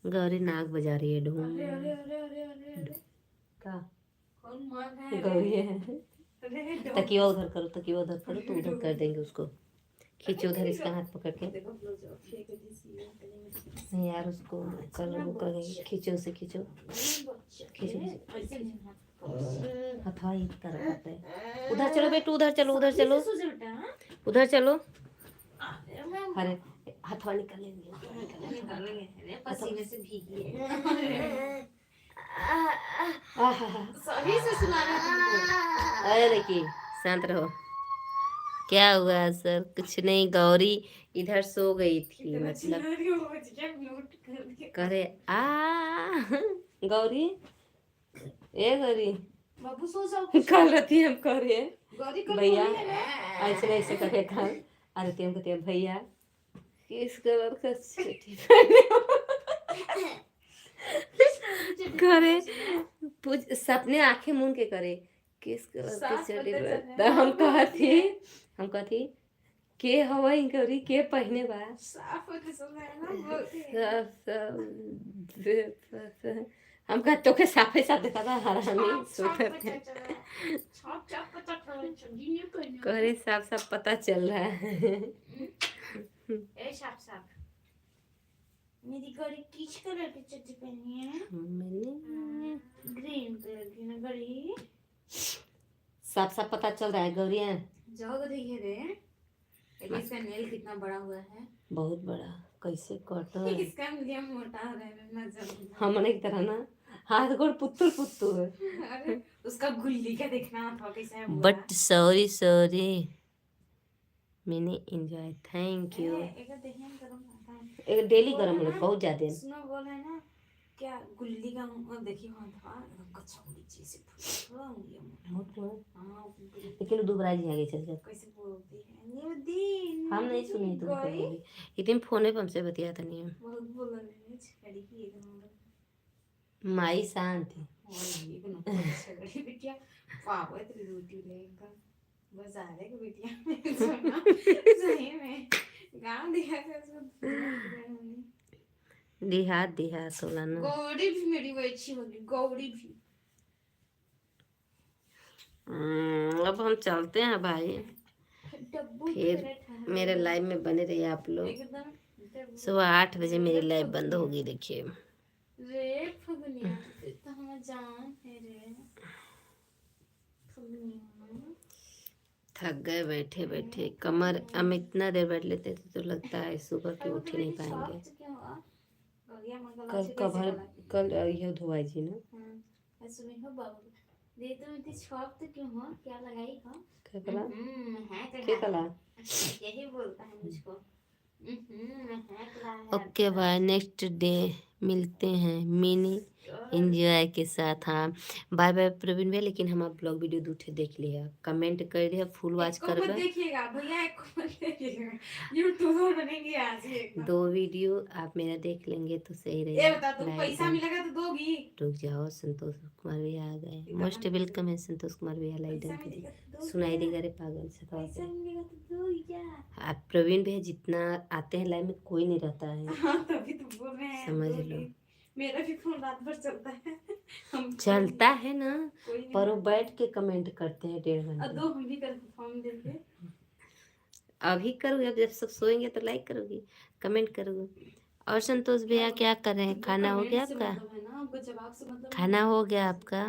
गौरी नाक बजा रही है ढोंग। अरे अरे अरे अरे अरे अरे, का कौन मार रहा है? गौरी है। अरे तकिया उधर करो, तकिया उधर करो तो उधर कर देंगे उसको। खींचो उधर इसका हाथ पकड़ के। देखो लो जो फेंक दी सी नहीं यार उसको कर वो करेंगे। खींचो उसे खींचो खींचो। ऐसे नहीं हाथ हथवा एक तरफ करते हैं। उधर चलो बेटू, उधर चलो, उधर चलो, सोच बेटा। हाँ? उधर चलो। अरे मैं अरे हथवा निकालेंगे। निकालेंगे, अरे पसीने से भीगी है। सही से सुना रहे तुमको। अरे देखिए शांत रहो। क्या हुआ सर? कुछ नहीं, गौरी इधर सो गई थी इतना मतलब। चिल्ला रही हो, मुझे क्या म्यूट कर दिया। करे गौरी, ए गौरी बाबू सो जाओ। कल रही हम करे गौरी कल भैया होली है ना? ऐसे ऐसे करे कल। अरे तुम कहते हैं भैया किस कलर का चड्डी पहने हो? करे पूछ सपने आंखें मूंद के करे किस कलर की साफ चड्डी पता चल पहनता। रहा है। हम कहती के हवाई गौरी के पहने बा। साफ पता चल रहा है ना, बोलते हैं। हम कहते के साफे साफ देखा था हरा हमें छाप सोते पता थे। चल रहा है। छाप पता चल रहा है, चड्डी नहीं पहनी हो। करे साफ साफ पता चल रहा है। ए साफ मेरी गौरी किस कलर की चड्डी पहनी है? मैंने ग्रीन कलर की ना गौरी। साफ साफ पता चल रहा है गौरिया। जाओ देखिए रे, लेकिन इसका नेल कितना बड़ा हुआ है। बहुत बड़ा कैसे कटो है। इसका मीडियम मोटा हो रहा है ना, जब हमने की तरह ना हाथ गोड़ पुत्तुर पुत्तुर। अरे उसका गुल्ली का देखना था कैसा है। बट सॉरी सॉरी मैंने एंजॉय थैंक यू। एक देखिए गरम आता है। एक डेली गरम हो बहुत ज्यादा। सुनो बोल है ना क्या गुल्ली का देखिए हाथ था एकदम कच्चा गुल्ली जैसे थोड़ा उंगलियां मोटा। हाँ लेकिन दुबरा जी आगे चल जाए। कैसे बोलती है निवदी। हम नहीं सुनी तुमको बोली इतने फोन पे हमसे बतिया था नहीं। बहुत बोल रही है छड़ी की एक नंबर माई शांत थी। एक नंबर छड़ी बिटिया पाव इतनी रोटी लेगा बस आ रहे को बिटिया सुना सही में गांव दिखा के उसको देहात देहात होला ना। गौरी भी मेरी वो अच्छी होगी, गौरी भी। अब हम चलते हैं भाई। डब्बू फिर मेरे लाइव में बने रहिए आप लोग। एकदम सुबह 8 बजे मेरी लाइव बंद होगी देखिए। रे फगनिया तो हम जान है रे फगनिया। थक गए बैठे बैठे कमर। हम इतना देर बैठ लेते थे तो लगता है सुबह के उठ ही नहीं पाएंगे। कल कभर कल यह धोवाई जी ना। सुनी हो बाबू दे तो इतनी छाप तो क्यों हो, क्या लगाई हो? क्या कला है क्या कला। यही बोलता है मुझको। ओके बाय नेक्स्ट डे मिलते हैं मिनी एंजॉय के साथ। हाँ बाय बाय प्रवीण भैया। लेकिन हम आप ब्लॉग वीडियो दूठे देख लिया कमेंट कर दिया फुल वॉच कर देखिएगा भैया एक को मत देखिएगा, यूट्यूबर बनेंगे आज ही एकदम। 2 वीडियो आप मेरा देख लेंगे तो सही ये रहेगा। बता तुम पैसा मिलेगा तो दोगी? रुक जाओ संतोष कुमार भैया आ गए। मोस्ट वेलकम है संतोष कुमार भैया। लाइक पैसा डन कीजिए। मिलेगा तो दोगी सुनाई क्या? देगा रे पागल से पैसा तो। मिलेगा तो दोगी क्या? आप प्रवीण भैया जितना आते हैं लाइव में कोई नहीं रहता है। हाँ तभी तो बोल रहे हैं समझ दोगी। लो। मेरा भी फोन रात भर चलता है। हम चलता है ना कोई नहीं पर वो बैठ के कमेंट करते हैं 1.5 अब घंटे। दो हम भी कर फॉर्म देंगे। अभी करोगे अब जब सब सोएंगे तो लाइक करोगी कमेंट करोगे। और संतोष भैया क्या कर रहे हैं? खाना हो गया आपका? है ना हमको जवाब से मतलब खाना हो गया आपका?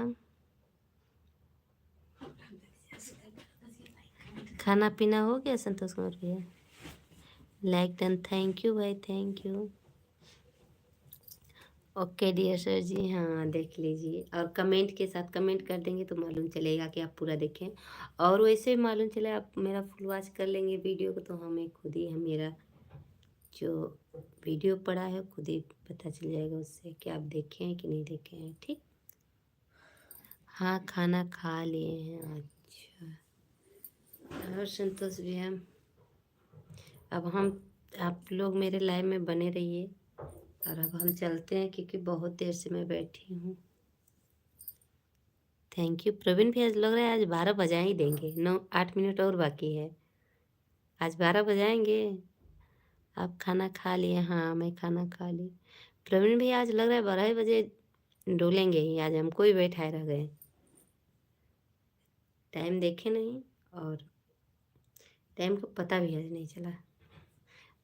खाना पीना हो गया संतोष कुमार भैया? लाइक डन, थैंक यू भाई, thank you. Okay dear sir ji, हाँ देख लीजिए, और कमेंट के साथ कमेंट कर देंगे तो मालूम चलेगा कि आप पूरा देखें, और वैसे भी मालूम चले आप मेरा फुल वॉच कर लेंगे वीडियो को तो हमें खुद ही हम मेरा जो वीडियो पड़ा है खुद ही पता चल जाएगा उससे कि आप देखे हैं कि नहीं देखे हैं। ठीक, हाँ खाना खा लिए हैं। अच्छा, और संतोष भी हम, अब हम, आप लोग मेरे लाइव में बने रहिए, और अब हम चलते हैं क्योंकि बहुत देर से मैं बैठी हूँ। थैंक यू प्रवीण भी, आज लग रहा है आज 12 बजा ही देंगे, 9-8 मिनट और बाकी है, आज 12 बजाएंगे। आप खाना खा लिए? हाँ मैं खाना खा ली। प्रवीण भी आज लग रहा है 12 बजे डोलेंगे ही, आज हमको ही बैठाए रह गए, टाइम देखे नहीं और टाइम को पता भी आज नहीं चला,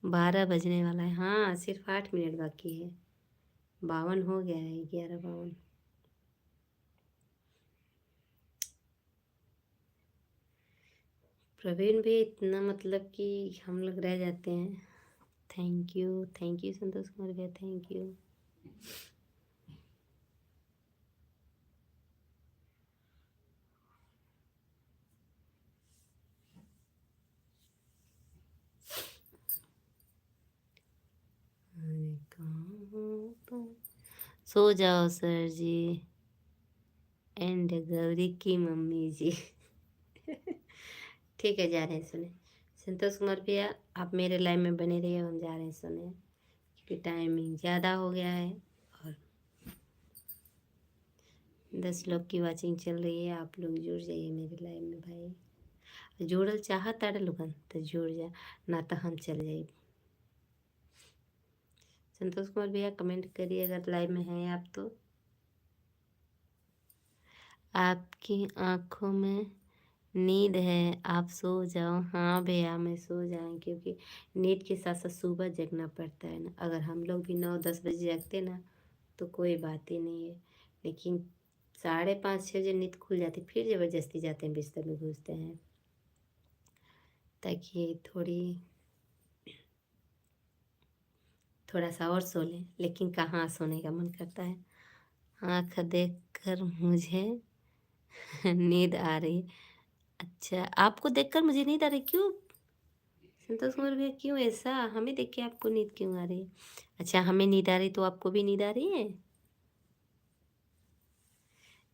12 बजने वाला है। हाँ सिर्फ 8 मिनट बाकी है, 52 हो गया है, 11:52। प्रवीण भी इतना मतलब कि हम लोग रह जाते हैं। थैंक यू संतोष कुमार भैया, थैंक यू। सो जाओ सर जी एंड गौरी की मम्मी जी। ठीक है, जा रहे हैं सोने। संतोष कुमार भैया आप मेरे लाइव में बने रहिए, हम जा रहे हैं सोने क्योंकि टाइमिंग ज़्यादा हो गया है और 10 लोग की वाचिंग चल रही है। आप लोग जुड़ जाइए मेरे लाइव में भाई, जुड़ल चाहता लोगन तो जुड़ जा, ना तो हम चल जाइए। संतोष कुमार भैया कमेंट करिए अगर लाइव में हैं आप तो। आपकी आंखों में नींद है, आप सो जाओ। हाँ भैया मैं सो जाएं क्योंकि नींद के साथ साथ सुबह जगना पड़ता है ना, अगर हम लोग भी 9-10 बजे जगते ना तो कोई बात ही नहीं है, लेकिन 5:30-6 बजे नींद खुल जाती, फिर ज़बरदस्ती जाते हैं बिस्तर में घुसते हैं ताकि थोड़ा सा और सो लें, लेकिन कहाँ सोने का मन करता है। आँख देख कर मुझे नींद आ रही। अच्छा आपको देखकर मुझे नींद आ रही, क्यों संतोष कुमार भैया, क्यों ऐसा, हमें देख के आपको नींद क्यों आ रही है? अच्छा हमें नींद आ रही तो आपको भी नींद आ रही है?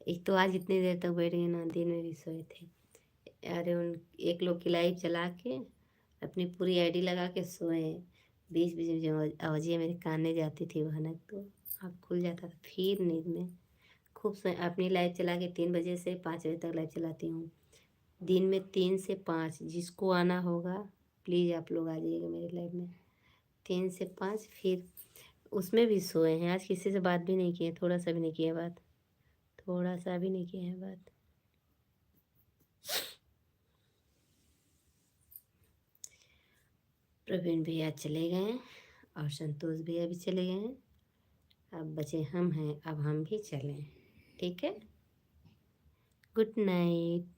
एक तो आज इतनी देर तक बैठ गए ना, दिन में भी सोए थे। अरे उन एक लोग की लाइव चला के अपनी पूरी आईडी लगा के सोए, बीच बीच में जो आवाज़ें मेरे कान में जाती थी भनक तो आँख खुल जाता था, फिर नींद में खूब सोए। अपनी लाइव चला के 3 बजे से 5 बजे तक लाइव चलाती हूँ, दिन में 3 से 5। जिसको आना होगा प्लीज़ आप लोग आ जाइएगा मेरे लाइव में, 3 से 5। फिर उसमें भी सोए हैं, आज किसी से बात भी नहीं की है, थोड़ा सा भी नहीं किया बात, थोड़ा सा भी नहीं किया है बात। प्रवीण भैया चले गए और संतोष भैया भी चले गए हैं, अब बचे हम हैं, अब हम भी चलें। ठीक है, गुड नाइट।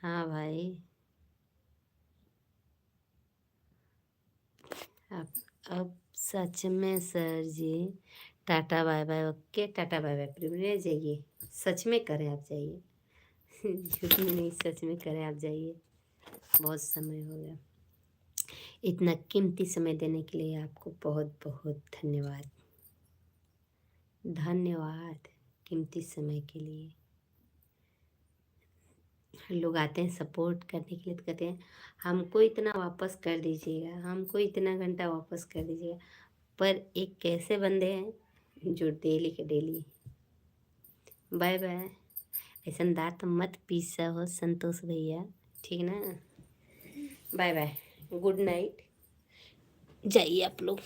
हाँ भाई अब सच में sir ji, tata bye bye. Okay tata bye bye privilege, जाइए सच में करें आप, जाइए झूठ में नहीं, सच में करें आप, जाइए। बहुत समय हो गया, इतना कीमती समय देने के लिए आपको बहुत बहुत धन्यवाद, धन्यवाद कीमती समय के लिए। लोग आते हैं सपोर्ट करने के लिए तो कहते हैं हमको इतना वापस कर दीजिएगा, हमको इतना घंटा वापस कर दीजिएगा, पर एक कैसे बंदे हैं जो डेली के डेली। बाय बाय, ऐसा दांत मत पीसा हो संतोष भैया, ठीक ना। बाय बाय, गुड नाइट, जाइए आप लोग।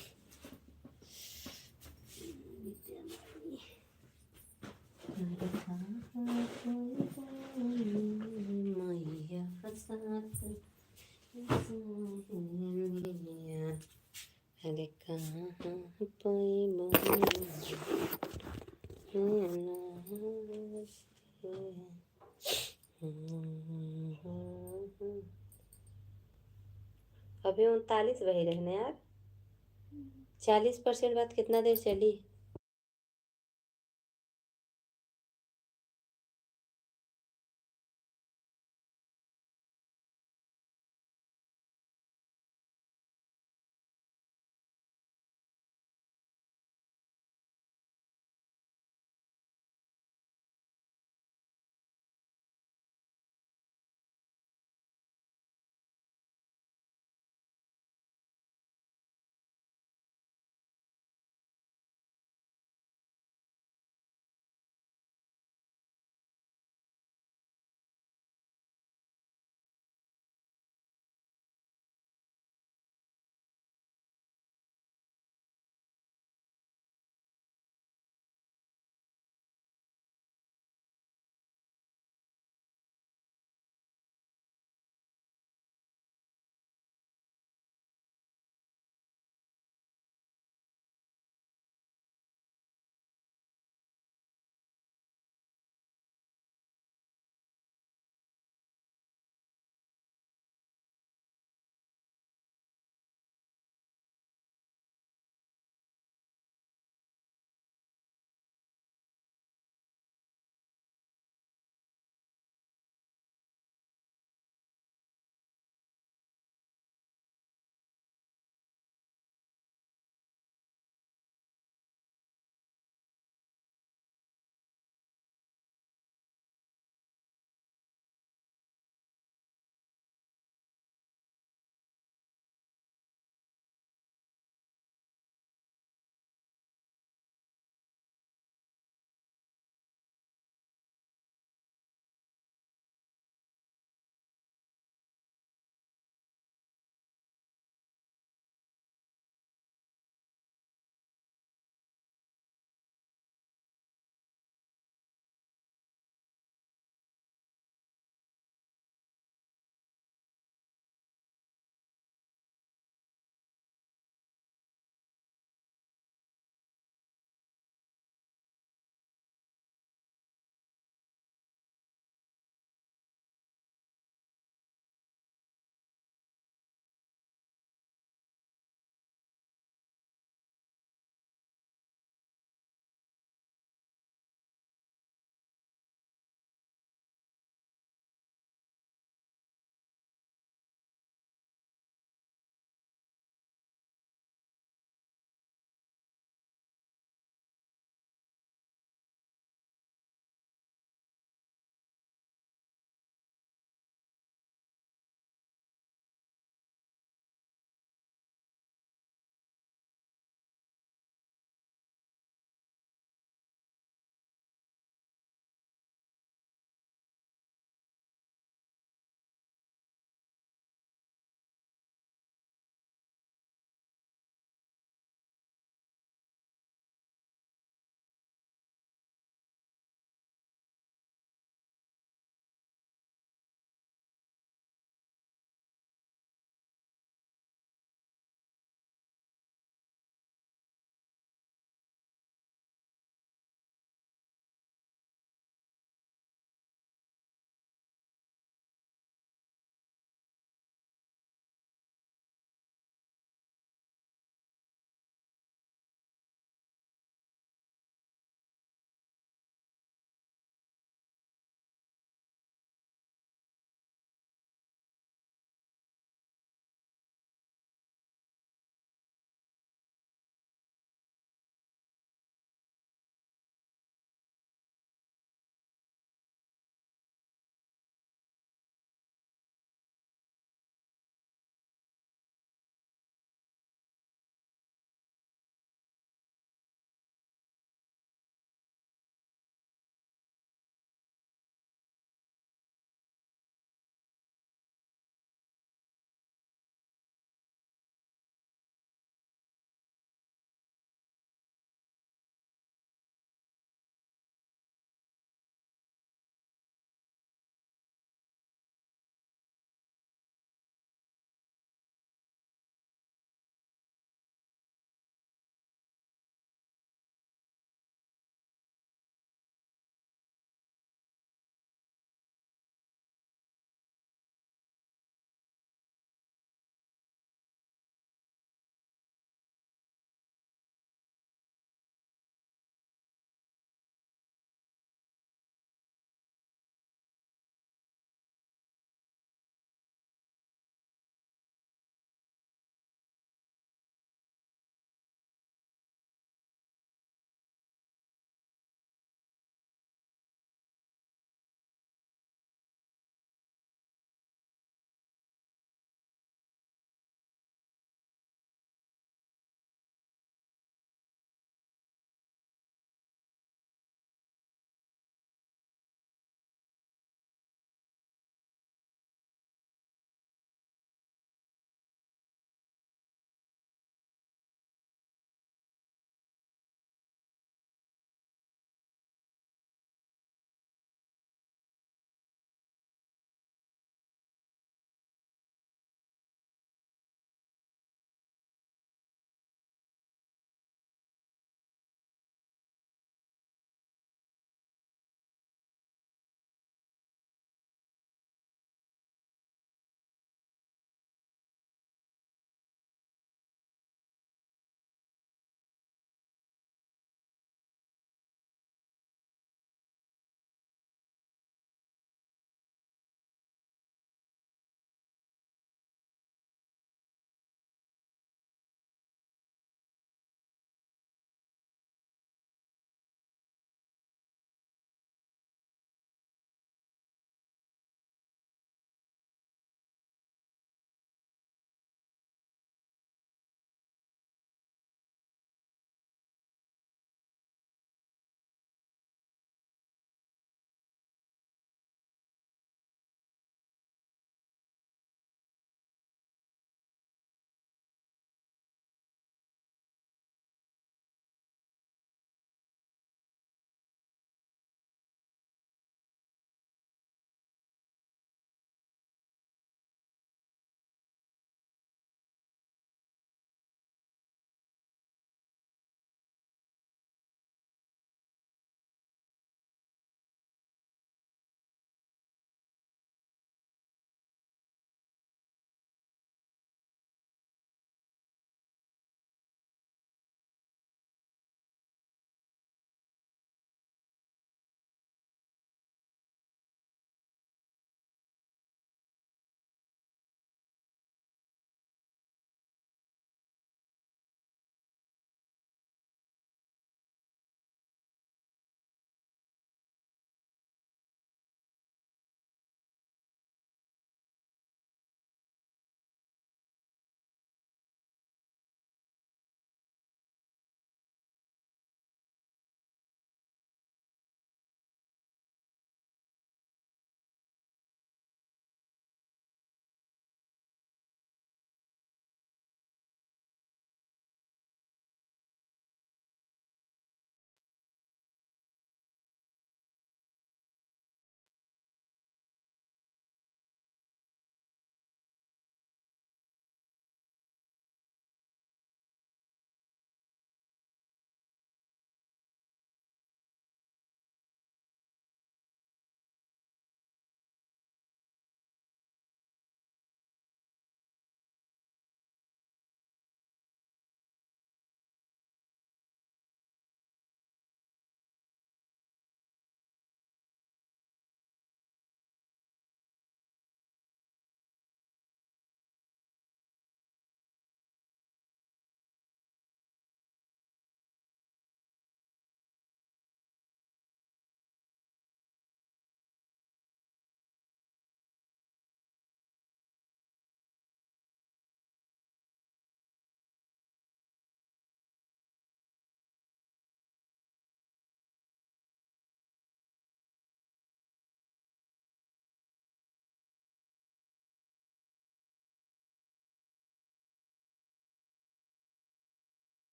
अरे कहाँ 40 वही रहना यार। 40% बात कितना देर चली?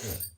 हो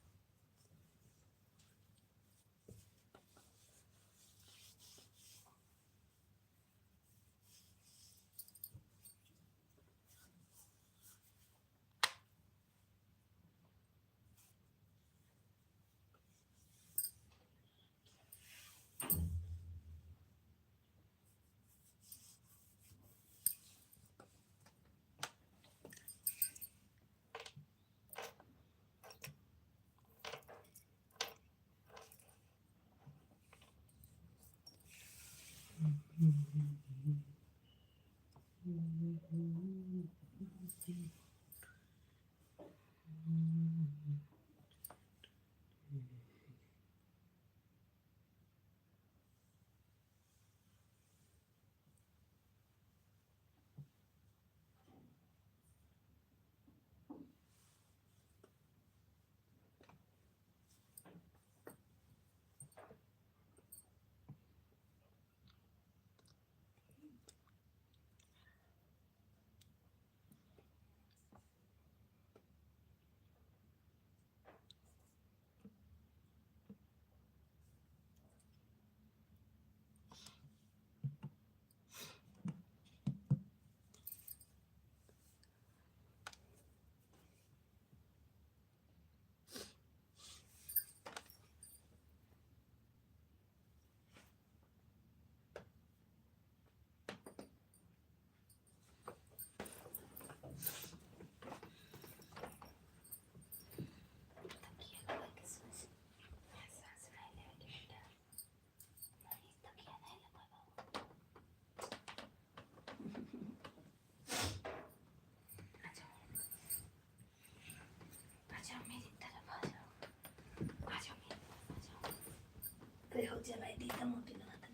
जलाई दी तो मोटी लगा था।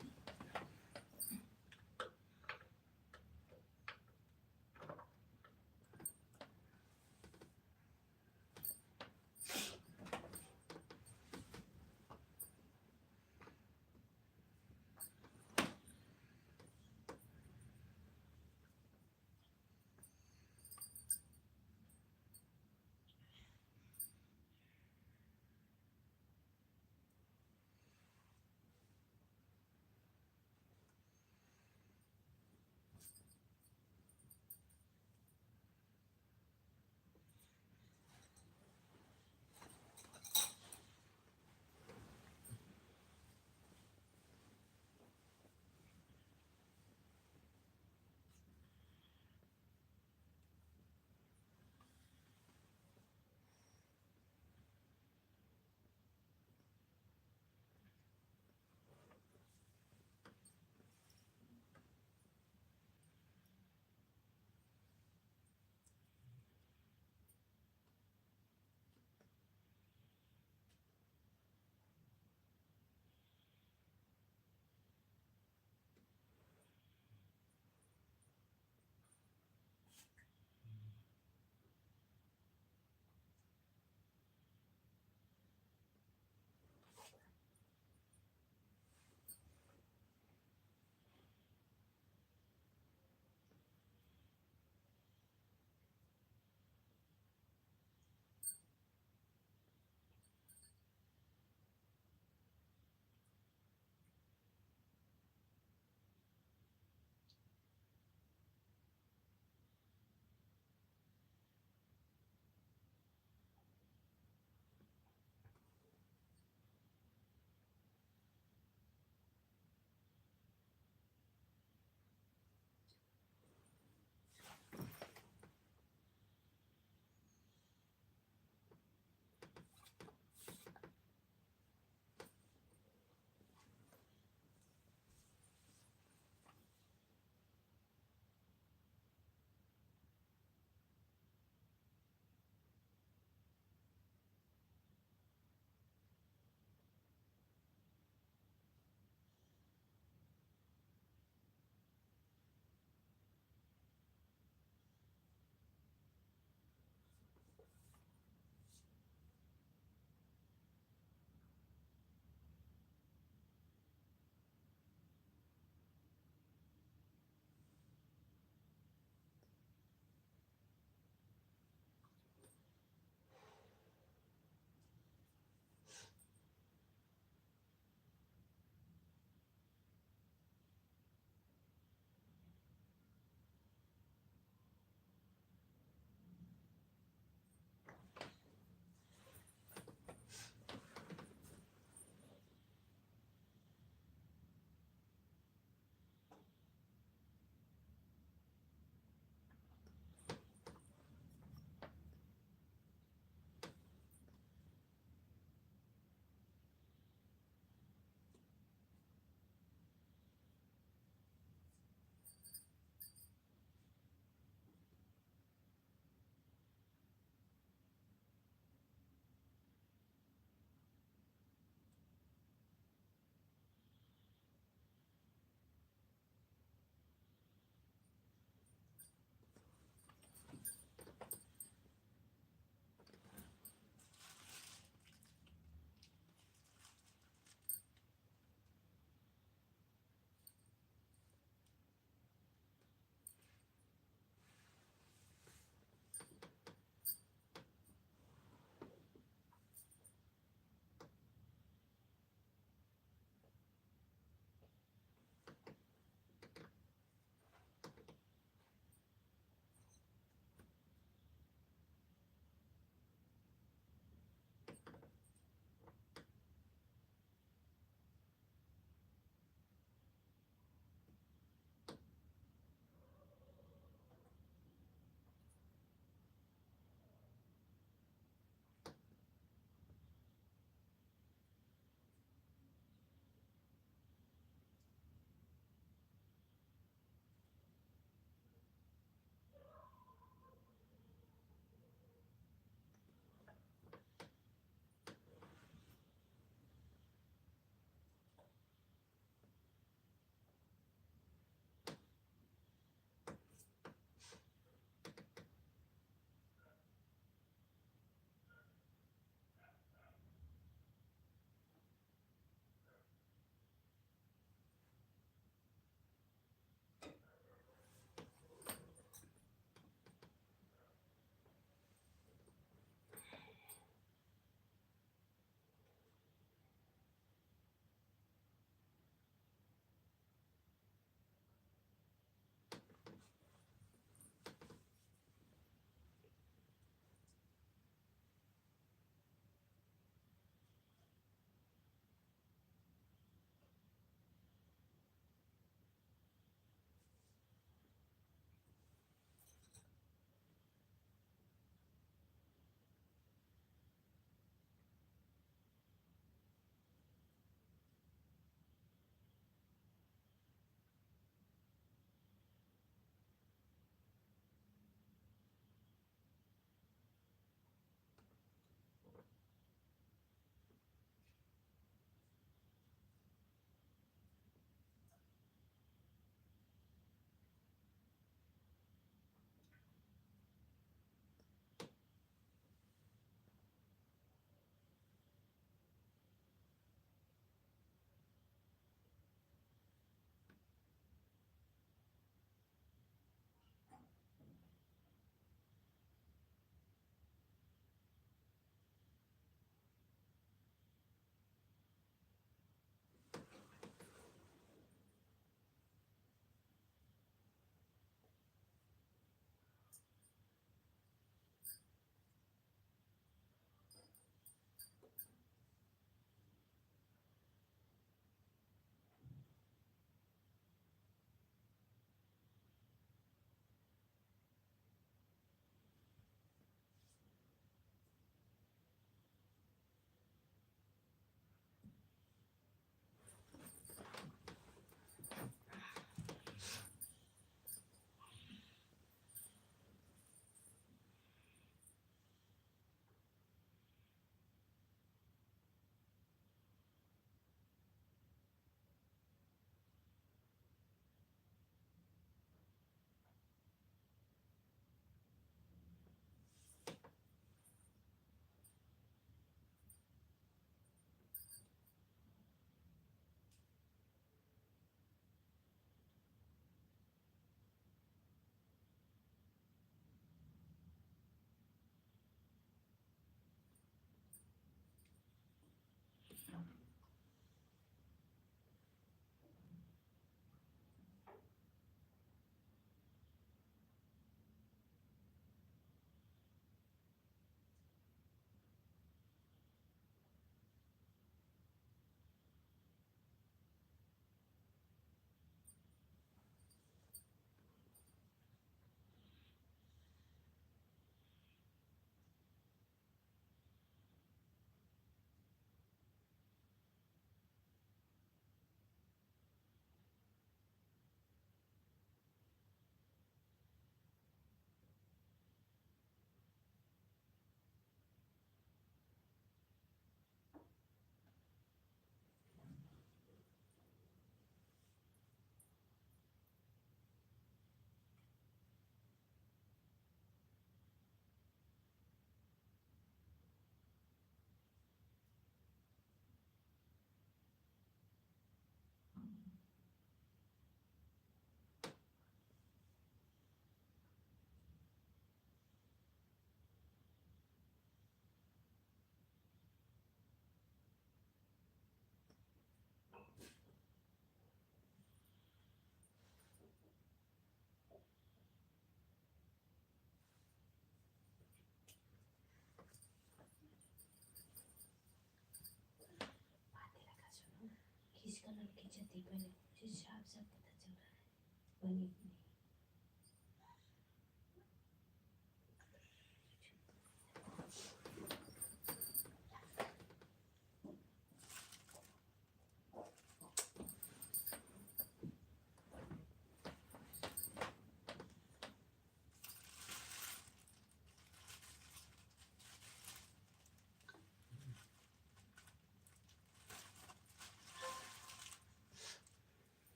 पहले कुछ साफ साफ पता चल रहा है बनी कि नहीं।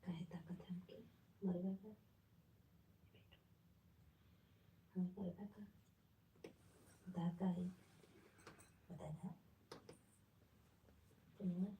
काहे ताकत हमके मरवा का हम मरवा का दाता है पता ना तुम्हें